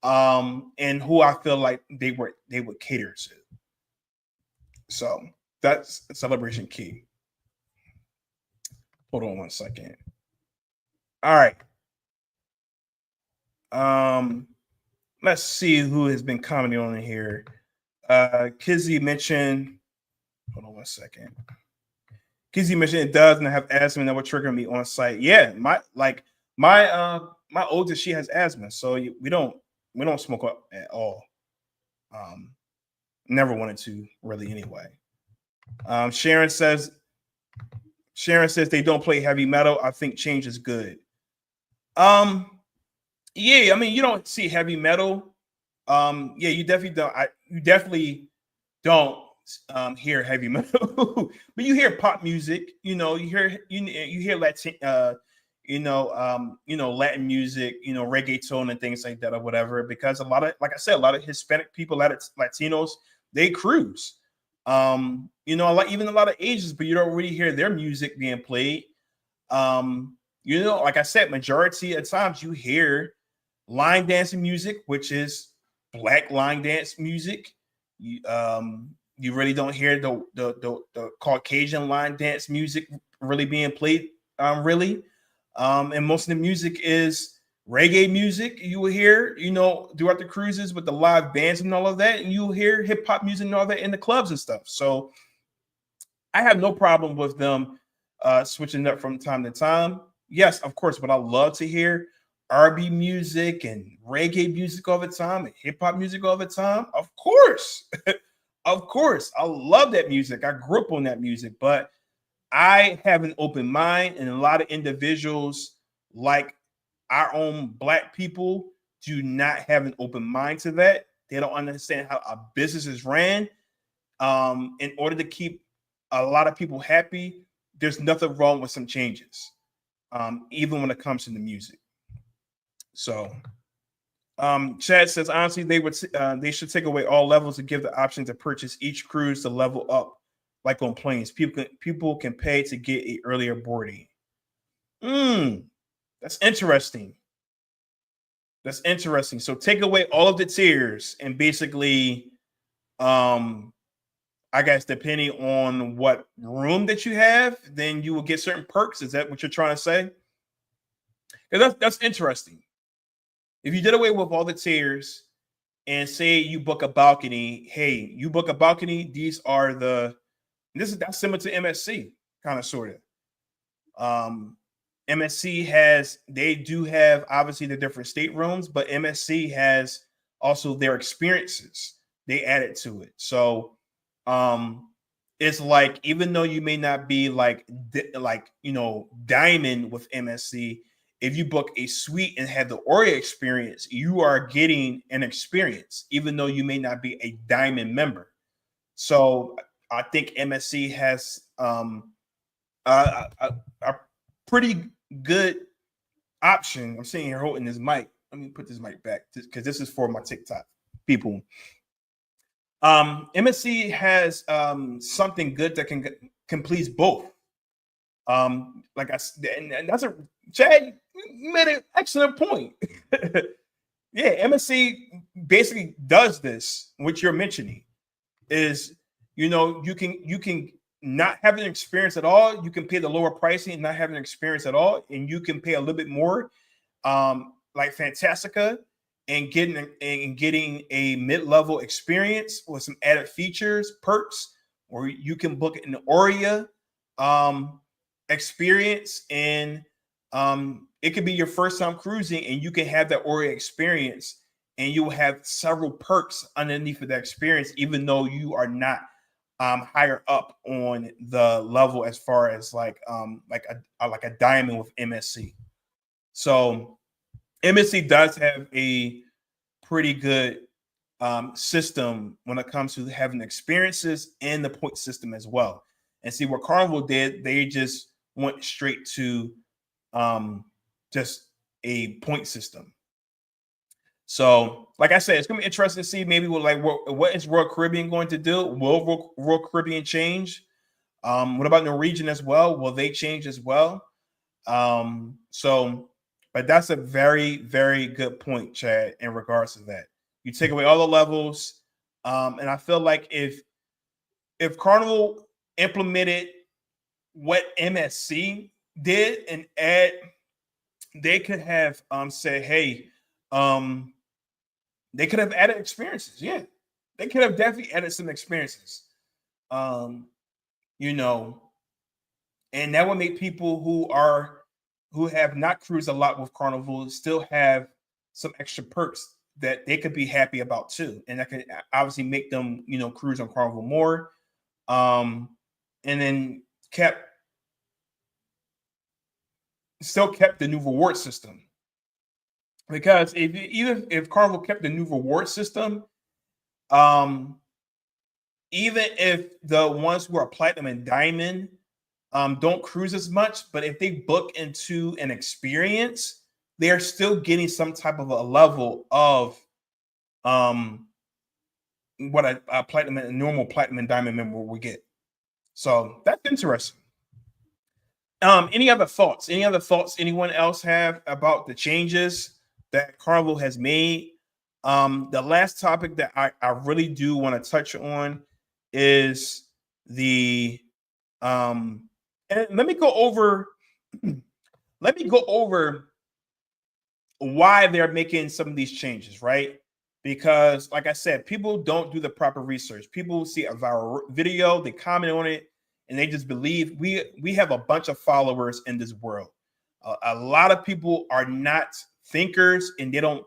and who I feel like they would cater to. So that's Celebration Key. Hold on one second. All right. Let's see who has been commenting on here. Kizzy mentioned, hold on one second. Kizzy mentioned it does and I have asthma and that would trigger me on site. Yeah, my oldest, she has asthma, so we don't smoke up at all. Never wanted to really anyway. Sharon says they don't play heavy metal. I think change is good. Yeah, I mean, you don't see heavy metal. Yeah, you definitely don't. You definitely don't hear heavy metal, but you hear pop music. You hear Latin, Latin music, reggaeton and things like that or whatever. Because a lot of Hispanic people, Latinos, they cruise. Even a lot of Asians, but you don't really hear their music being played. Like I said, majority of times you hear line dancing music, which is Black line dance music. You really don't hear the Caucasian line dance music really being played, really. And most of the music is reggae music. You will hear, throughout the cruises with the live bands and all of that, and you'll hear hip hop music and all that in the clubs and stuff. So I have no problem with them switching up from time to time. Yes, of course, but I love to hear R&B music and reggae music all the time and hip hop music all the time. Of course. Of course. I love that music. I grew up on that music, but I have an open mind, and a lot of individuals like our own Black people do not have an open mind to that. They don't understand how a business is ran. In order to keep a lot of people happy, there's nothing wrong with some changes, even when it comes to the music. So, Chad says, honestly, they should take away all levels and give the option to purchase each cruise to level up, like on planes. People can pay to get an earlier boarding. That's interesting. That's interesting. So take away all of the tiers and basically, I guess depending on what room that you have, then you will get certain perks. Is that what you're trying to say? That's interesting. If you did away with all the tiers and say you book a balcony, hey, you book a balcony, that's similar to MSC, kind of sort of. MSC they do have obviously the different staterooms, but MSC has also their experiences they added to it. So it's like, even though you may not be diamond with MSC, if you book a suite and have the Aura experience, you are getting an experience, even though you may not be a diamond member. So I think MSC has a pretty good option. I'm sitting here holding this mic. Let me put this mic back because this is for my TikTok people. MSC has something good that can please both. Like I said, and that's Chad made an excellent point. Yeah, MSC basically does this, which you're mentioning, is you can not have an experience at all. You can pay the lower pricing and not have an experience at all, and you can pay a little bit more, like Fantastica, and getting a mid-level experience with some added features, perks, or you can book an Aura experience, and it could be your first time cruising, and you can have that Aura experience, and you will have several perks underneath of that experience, even though you are not higher up on the level as far as like a diamond with MSC. So MSC does have a pretty good system when it comes to having experiences and the point system as well. And see what Carnival did, they just went straight to just a point system. So, like I said, it's gonna be interesting to see maybe what is Royal Caribbean going to do? Will Royal Caribbean change? What about Norwegian as well? Will they change as well? But that's a very, very good point, Chad, in regards to that. You take away all the levels, and I feel like if Carnival implemented what MSC did and they could have said, hey, they could have added experiences. Yeah, they could have definitely added some experiences. You know, and that would make people who have not cruised a lot with Carnival still have some extra perks that they could be happy about too, and that could obviously make them, cruise on Carnival more. And then still kept the new reward system, because if Carnival kept the new reward system, even if the ones who are platinum and diamond don't cruise as much, but if they book into an experience, they're still getting some type of a level of what a platinum, a normal platinum and diamond member would get. So that's interesting. Any other thoughts? Any other thoughts anyone else have about the changes that Carnival has made? The last topic that I really do want to touch on is the and let me go over why they're making some of these changes, right? Because, like I said, people don't do the proper research. People see a viral video, they comment on it, and they just believe. We have a bunch of followers in this world. A lot of people are not thinkers, and they don't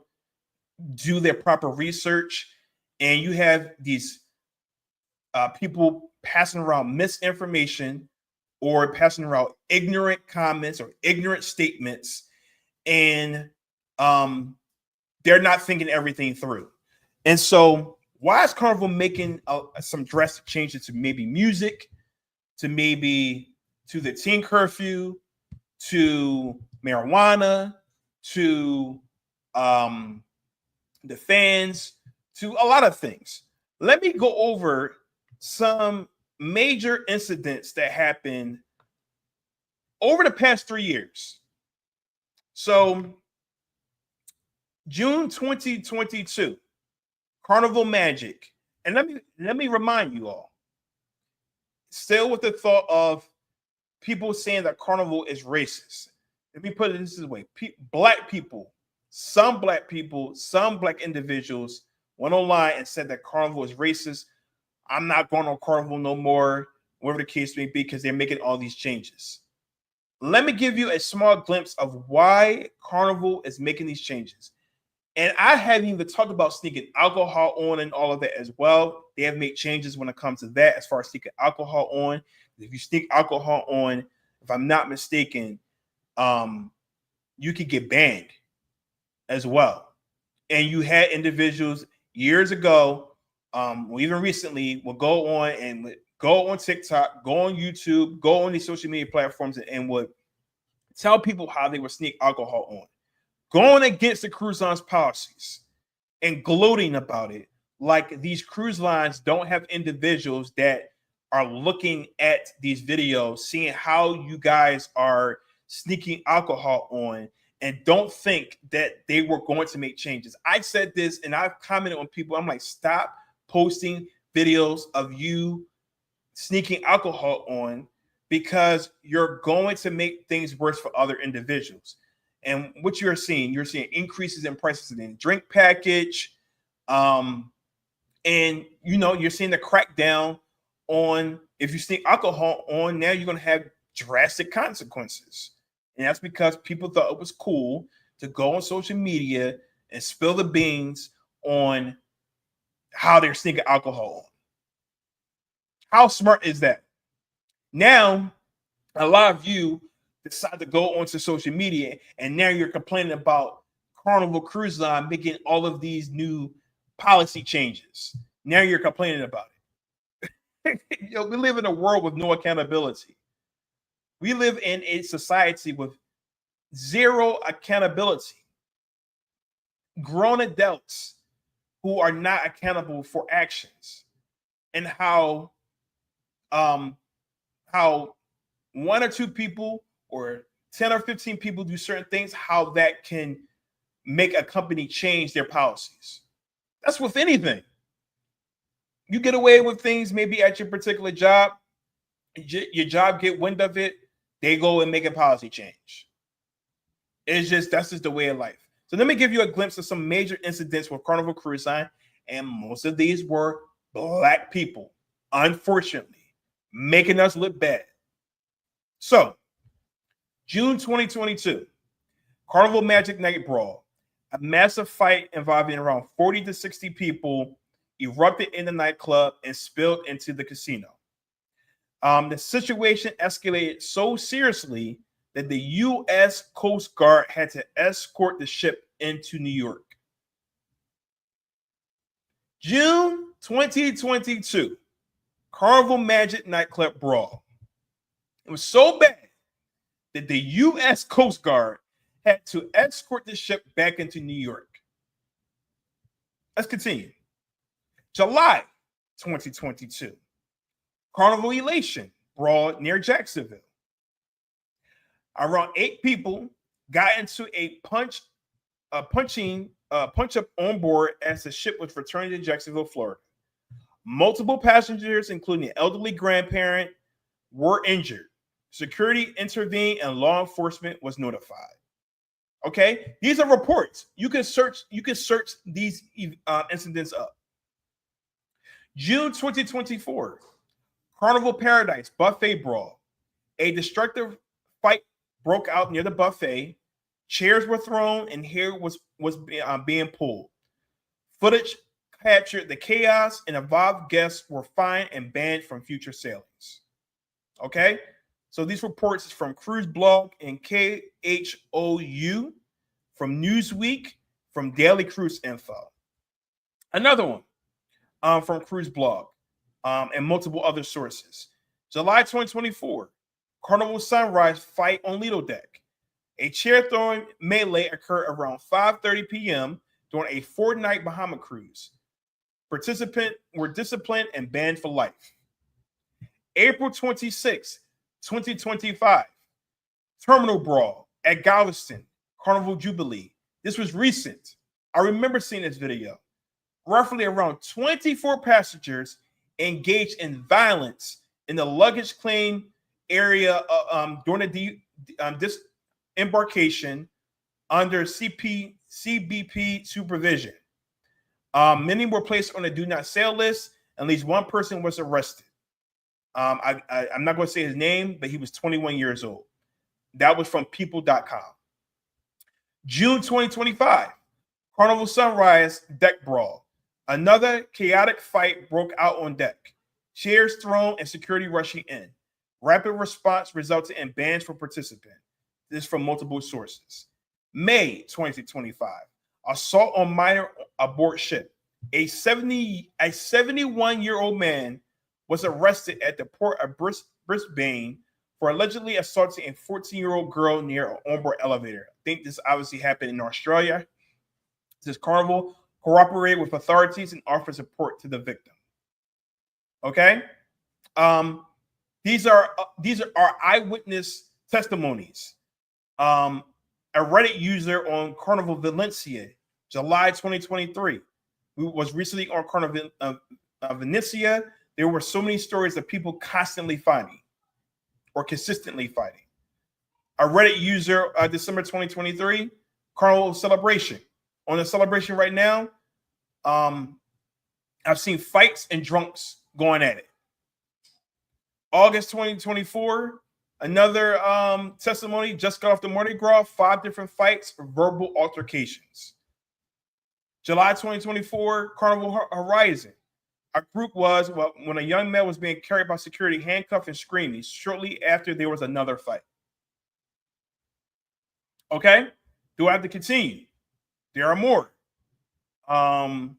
do their proper research. And you have these people passing around misinformation or passing around ignorant comments or ignorant statements, and they're not thinking everything through. And so, why is Carnival making some drastic changes to maybe music, to the teen curfew, to marijuana, to the fans, to a lot of things? Let me go over some major incidents that happened over the past 3 years. So, June 2022, Carnival Magic. And let me remind you all, still with the thought of people saying that Carnival is racist. Let me put it this way. Some black individuals went online and said that Carnival is racist. I'm not going on Carnival no more, whatever the case may be, because they're making all these changes. Let me give you a small glimpse of why Carnival is making these changes. And I haven't even talked about sneaking alcohol on and all of that as well. They have made changes when it comes to that as far as sneaking alcohol on. If you sneak alcohol on, if I'm not mistaken, you could get banned as well. And you had individuals years ago, even recently, will go on TikTok, go on YouTube, go on these social media platforms, and would tell people how they would sneak alcohol on, going against the cruise line's policies and gloating about it, like these cruise lines don't have individuals that are looking at these videos, seeing how you guys are sneaking alcohol on, and don't think that they were going to make changes. I said this, and I've commented on people. I'm like, stop posting videos of you sneaking alcohol on, because you're going to make things worse for other individuals. And what you're seeing increases in prices in the drink package. And you're seeing the crackdown on, if you sneak alcohol on, now you're going to have drastic consequences. And that's because people thought it was cool to go on social media and spill the beans on how they're sneaking alcohol on. How smart is that? Now, a lot of you decide to go onto social media, and now you're complaining about Carnival Cruise Line making all of these new policy changes. Now you're complaining about it. We live in a world with no accountability. We live in a society with zero accountability. Grown adults who are not accountable for actions, and how one or two people or 10 or 15 people do certain things, how that can make a company change their policies. That's with anything. You get away with things maybe at your particular job, your job get wind of it, they go and make a policy change. That's just the way of life. So let me give you a glimpse of some major incidents with Carnival Cruise Line, and most of these were Black people, unfortunately, making us look bad. So, June 2022, Carnival Magic Night Brawl, a massive fight involving around 40 to 60 people erupted in the nightclub and spilled into the casino. The situation escalated so seriously that the U.S. Coast Guard had to escort the ship into New York. June 2022, Carnival Magic Nightclub Brawl. It was so bad that the U.S. Coast Guard had to escort the ship back into New York. Let's continue. July 2022, Carnival Elation Brawl near Jacksonville. Around 8 people got into a punch-up on board as the ship was returning to Jacksonville, Florida. Multiple passengers, including an elderly grandparent, were injured. Security intervened and law enforcement was notified. Okay, these are reports. You can search these incidents up. June 2024, Carnival Paradise Buffet Brawl. A destructive fight broke out near the buffet. Chairs were thrown and hair was being pulled. Footage captured the chaos, and involved guests were fined and banned from future sailings. Okay, so these reports is from Cruise Blog and KHOU, from Newsweek, from Daily Cruise Info. Another one from Cruise Blog and multiple other sources. July 2024, Carnival Sunrise fight on Lido Deck. A chair throwing melee occurred around 5:30 p.m. during a 4-night Bahama cruise. Participants were disciplined and banned for life. April 26, 2025, Terminal Brawl at Galveston, Carnival Jubilee. This was recent. I remember seeing this video. Roughly around 24 passengers engaged in violence in the luggage claim area during the disembarkation under CBP supervision. Many were placed on a do not sail list. At least one person was arrested. I'm not going to say his name, but he was 21 years old. That was from people.com. June 2025, Carnival Sunrise Deck Brawl. Another chaotic fight broke out on deck. Chairs thrown and security rushing in. Rapid response resulted in bans for participants. This is from multiple sources. May 2025, assault on minor aboard ship. A 71-year-old man was arrested at the port of Brisbane for allegedly assaulting a 14-year-old girl near an onboard elevator. I think this obviously happened in Australia. This Carnival cooperated with authorities and offered support to the victim. Okay, these are our eyewitness testimonies. A Reddit user on Carnival Valencia, July 2023, who was recently on Carnival Valencia. There were so many stories of people constantly fighting or consistently fighting. A Reddit user, December 2023, Carnival Celebration. On the celebration right now, I've seen fights and drunks going at it. August 2024, another testimony, just got off the Mardi Gras, 5 different fights, verbal altercations. July 2024, Carnival Horizon. A group was, when a young man was being carried by security, handcuffed and screaming. Shortly after, there was another fight. Okay? Do I have to continue? There are more. Hold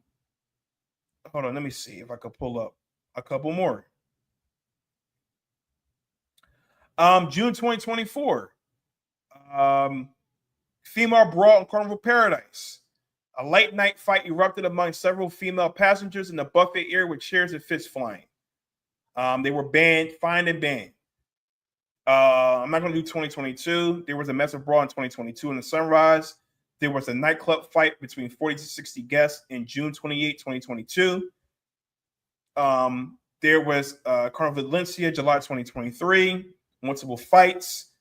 on, let me see if I could pull up a couple more. June 2024. Female brawl in Carnival Paradise. A late night fight erupted among several female passengers in the buffet area with chairs and fists flying. They were fined and banned. I'm not going to do 2022. There was a massive brawl in 2022 in the Sunrise. There was a nightclub fight between 40 to 60 guests in June 28, 2022. There was Carnival Valencia, July 2023. Multiple fights.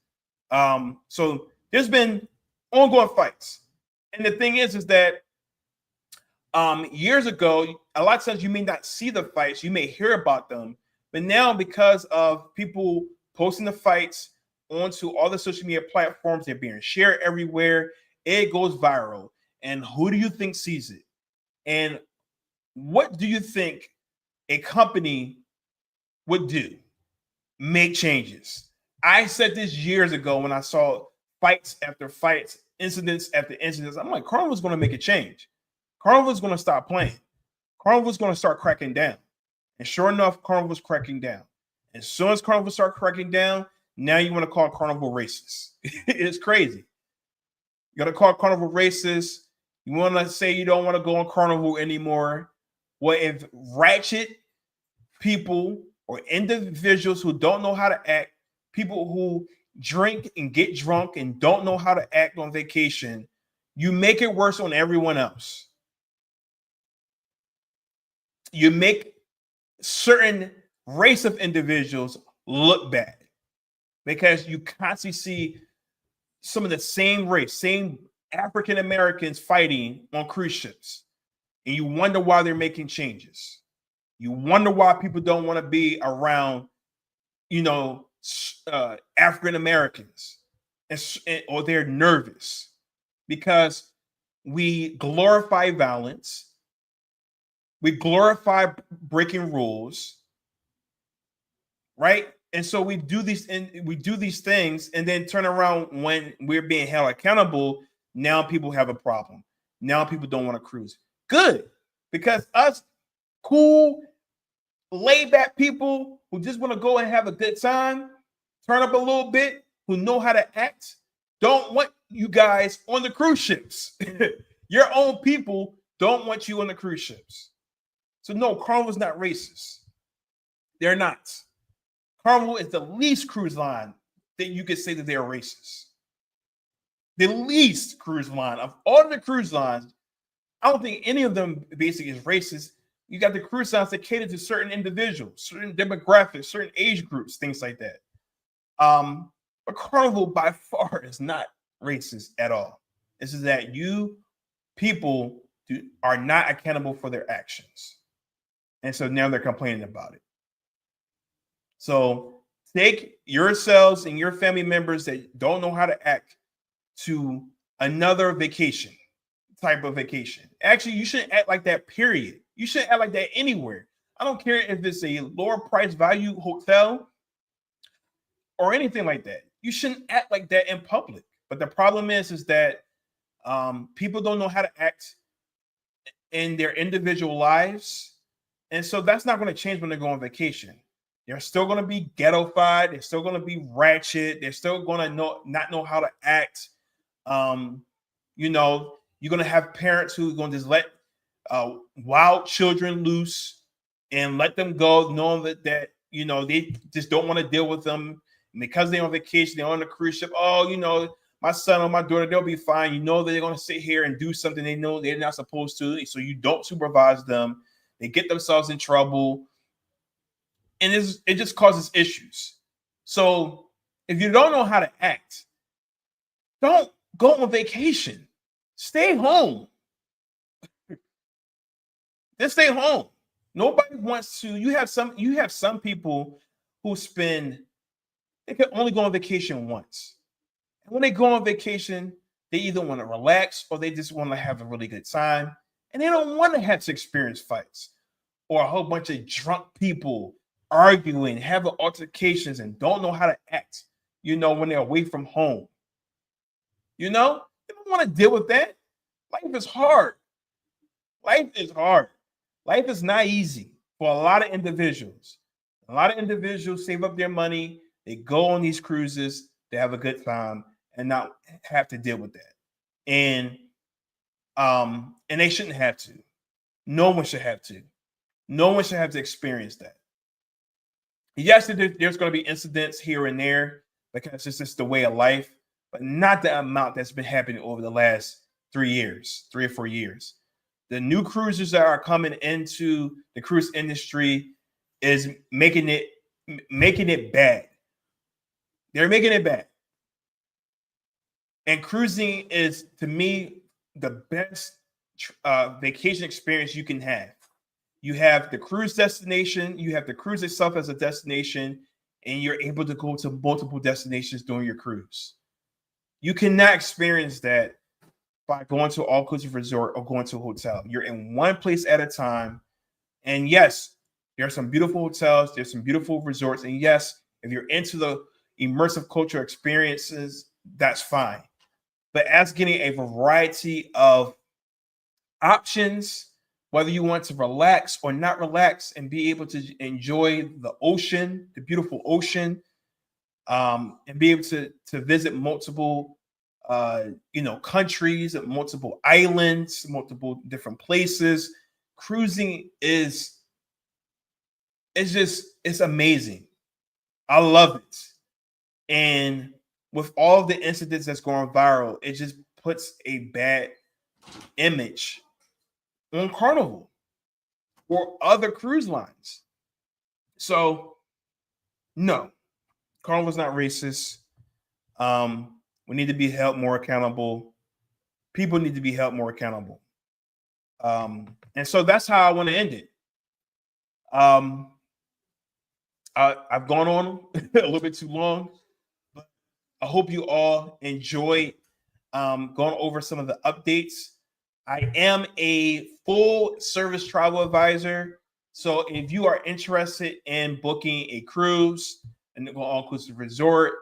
So there's been ongoing fights. And the thing is that years ago, a lot of times you may not see the fights, you may hear about them, but now because of people posting the fights onto all the social media platforms, they're being shared everywhere, it goes viral. And who do you think sees it? And what do you think a company would do? Make changes. I said this years ago when I saw fights after fights, incidents after incidents. I'm like, Carnival's going to make a change. Carnival's going to stop playing. Carnival's going to start cracking down. And sure enough, Carnival's cracking down. As soon as Carnival start cracking down, now you want to call Carnival racist. It's crazy. You got to call Carnival racist. You want to say you don't want to go on Carnival anymore. Well, if ratchet people or individuals who don't know how to act, people who drink and get drunk and don't know how to act on vacation, you make it worse on everyone else. You make certain race of individuals look bad because you constantly see some of the same race, same African Americans fighting on cruise ships. And you wonder why they're making changes. You wonder why people don't want to be around, African Americans, or they're nervous because we glorify violence. We glorify breaking rules, right? And so we do these things and then turn around when we're being held accountable. Now people have a problem. Now people don't want to cruise. Good, because us cool, laid back people who just want to go and have a good time, turn up a little bit, who know how to act, don't want you guys on the cruise ships. Your own people don't want you on the cruise ships. So no, Carnival's not racist. They're not. Carnival is the least cruise line that you could say that they're racist. The least cruise line of all the cruise lines, I don't think any of them basically is racist. You got the cruise lines that cater to certain individuals, certain demographics, certain age groups, things like that. But Carnival by far is not racist at all. This is that you people are not accountable for their actions. And so now they're complaining about it. So take yourselves and your family members that don't know how to act to another vacation, type of vacation. Actually, you shouldn't act like that, period. You shouldn't act like that anywhere. I don't care if it's a lower price value hotel or anything like that. You shouldn't act like that in public. But the problem is that people don't know how to act in their individual lives. And so that's not going to change when they go on vacation. They're still going to be ghettofied. They're still going to be ratchet. They're still going to not know how to act. You're going to have parents who are going to just let wild children loose and let them go, knowing that they just don't want to deal with them. And because they're on vacation, they're on a cruise ship. Oh, my son or my daughter, they'll be fine. You know that they're going to sit here and do something they know they're not supposed to. So you don't supervise them. They get themselves in trouble. And it just causes issues. So if you don't know how to act, don't go on vacation. Stay home. Just stay home. Nobody wants to. You have some people who they can only go on vacation once. And when they go on vacation, they either want to relax or they just want to have a really good time. And they don't want to have to experience fights or a whole bunch of drunk people arguing, having altercations, and don't know how to act, when they're away from home. You don't want to deal with that. Life is hard. Life is hard. Life is not easy for a lot of individuals. A lot of individuals save up their money, they go on these cruises, they have a good time, and not have to deal with that. And they shouldn't have to. No one should have to. No one should have to experience that. Yes, there's going to be incidents here and there because it's just the way of life, but not the amount that's been happening over the last 3 years, 3 or 4 years. The new cruisers that are coming into the cruise industry is making it bad. They're making it bad. And cruising is, to me, the best vacation experience you can have. You have the cruise destination, you have the cruise itself as a destination, and you're able to go to multiple destinations during your cruise. You cannot experience that by going to an all-inclusive resort or going to a hotel. You're in one place at a time. And yes, there are some beautiful hotels, there's some beautiful resorts. And yes, if you're into the immersive cultural experiences, that's fine. But as getting a variety of options, whether you want to relax or not relax and be able to enjoy the ocean, the beautiful ocean, and be able to visit multiple countries, multiple islands, multiple different places. Cruising it's amazing. I love it. And with all the incidents that's going viral, it just puts a bad image on Carnival or other cruise lines. So, no, Carnival's not racist. We need to be held more accountable. People need to be held more accountable. And so that's how I want to end it. I've gone on a little bit too long, but I hope you all enjoyed going over some of the updates. I am a full service travel advisor. So if you are interested in booking a cruise and an all-inclusive resort,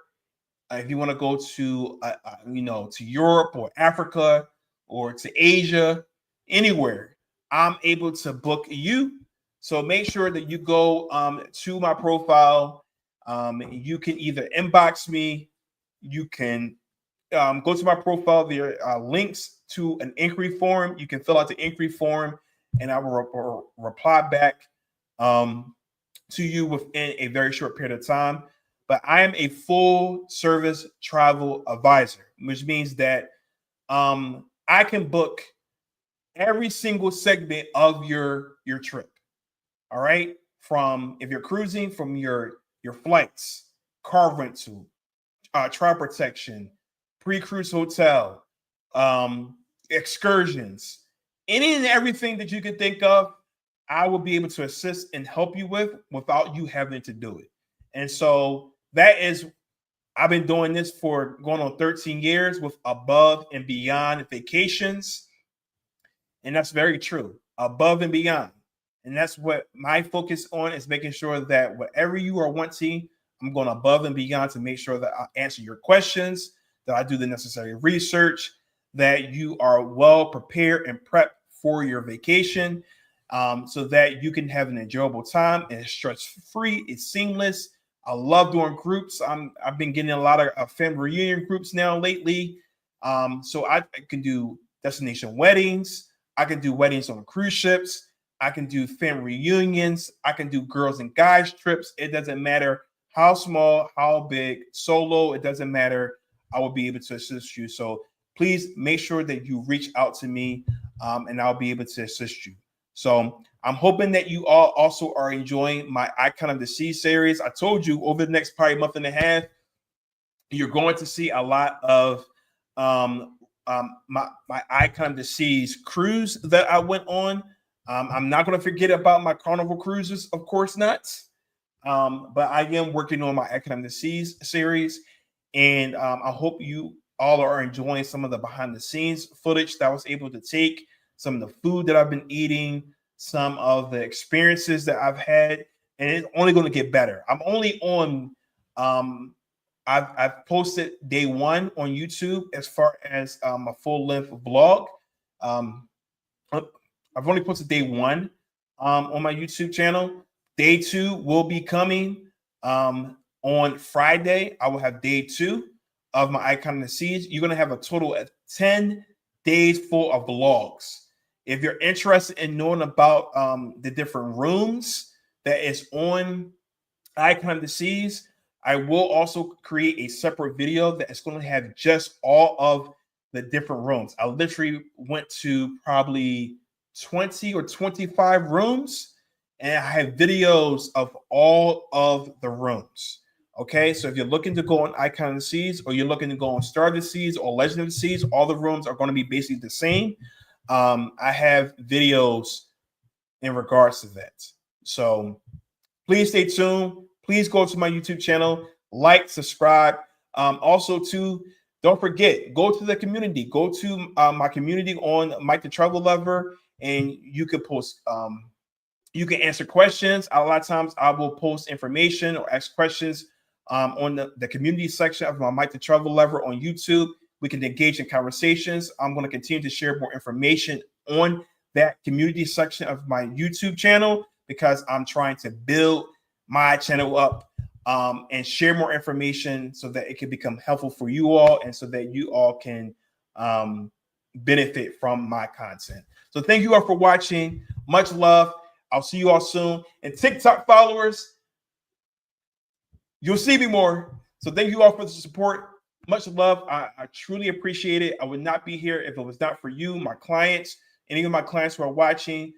if you want to go to to Europe or Africa or to Asia, anywhere, I'm able to book you. So make sure that you go to my profile. You can either inbox me, you can go to my profile. There are links to an inquiry form. You can fill out the inquiry form, and I will reply back to you within a very short period of time. But I am a full service travel advisor, which means that I can book every single segment of your trip. All right, from if you're cruising, from your flights, car rental, travel protection, pre-cruise hotel, excursions, any and everything that you could think of, I will be able to assist and help you with without you having to do it. And so I've been doing this for going on 13 years with above and beyond vacations. And that's very true, above and beyond. And that's what my focus on is, making sure that whatever you are wanting, I'm going above and beyond to make sure that I answer your questions, that I do the necessary research, that you are well prepared and prepped for your vacation, so that you can have an enjoyable time and it's stress-free, it's seamless. I love doing groups. I've been getting a lot of family reunion groups now lately. So I can do destination weddings. I can do weddings on cruise ships. I can do family reunions. I can do girls and guys trips. It doesn't matter how small, how big, solo, it doesn't matter. I will be able to assist you. So please make sure that you reach out to me, and I'll be able to assist you. So I'm hoping that you all also are enjoying my Icon of the Sea series. I told you over the next probably month and a half, you're going to see a lot of my Icon of the Seas cruise that I went on. I'm not going to forget about my Carnival cruises, of course not. But I am working on my Icon of the Seas series, and I hope you all are enjoying some of the behind the scenes footage that I was able to take, some of the food that I've been eating, some of the experiences that I've had, and it's only going to get better. I'm only on I've posted day one on YouTube as far as a full length vlog. I've only posted day 1 on my YouTube channel. Day 2 will be coming on Friday. I will have day 2 of my Icon in the Seas. You're going to have a total of 10 days full of vlogs. If you're interested in knowing about the different rooms that is on Icon of the Seas, I will also create a separate video that is going to have just all of the different rooms. I literally went to probably 20 or 25 rooms, and I have videos of all of the rooms. Okay, so if you're looking to go on Icon of the Seas, or you're looking to go on Star of the Seas or Legend of the Seas, all the rooms are going to be basically the same. I have videos in regards to that. So please stay tuned. Please go to my YouTube channel, like, subscribe. Also, too, don't forget, go to the community. Go to my community on Mike the Travel Lover, and you can post. You can answer questions. A lot of times, I will post information or ask questions on the community section of my Mike the Travel Lover on YouTube. We can engage in conversations. I'm going to continue to share more information on that community section of my YouTube channel, because I'm trying to build my channel up and share more information so that it can become helpful for you all, and so that you all can benefit from my content. So thank you all for watching. Much love. I'll see you all soon. And TikTok followers, you'll see me more. So thank you all for the support. Much love. I truly appreciate it. I would not be here if it was not for you, my clients, any of my clients who are watching,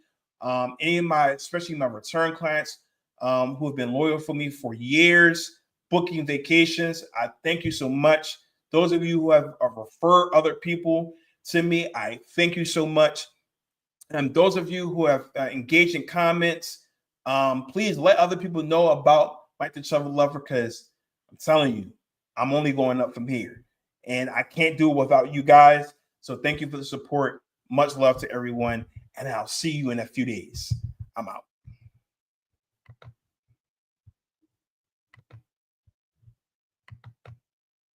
any of my, especially my return clients who have been loyal for me for years, booking vacations. I thank you so much. Those of you who have referred other people to me, I thank you so much. And those of you who have engaged in comments, please let other people know about Mike the Travel Lover, because I'm telling you, I'm only going up from here, and I can't do it without you guys. So thank you for the support. Much love to everyone, and I'll see you in a few days. I'm out.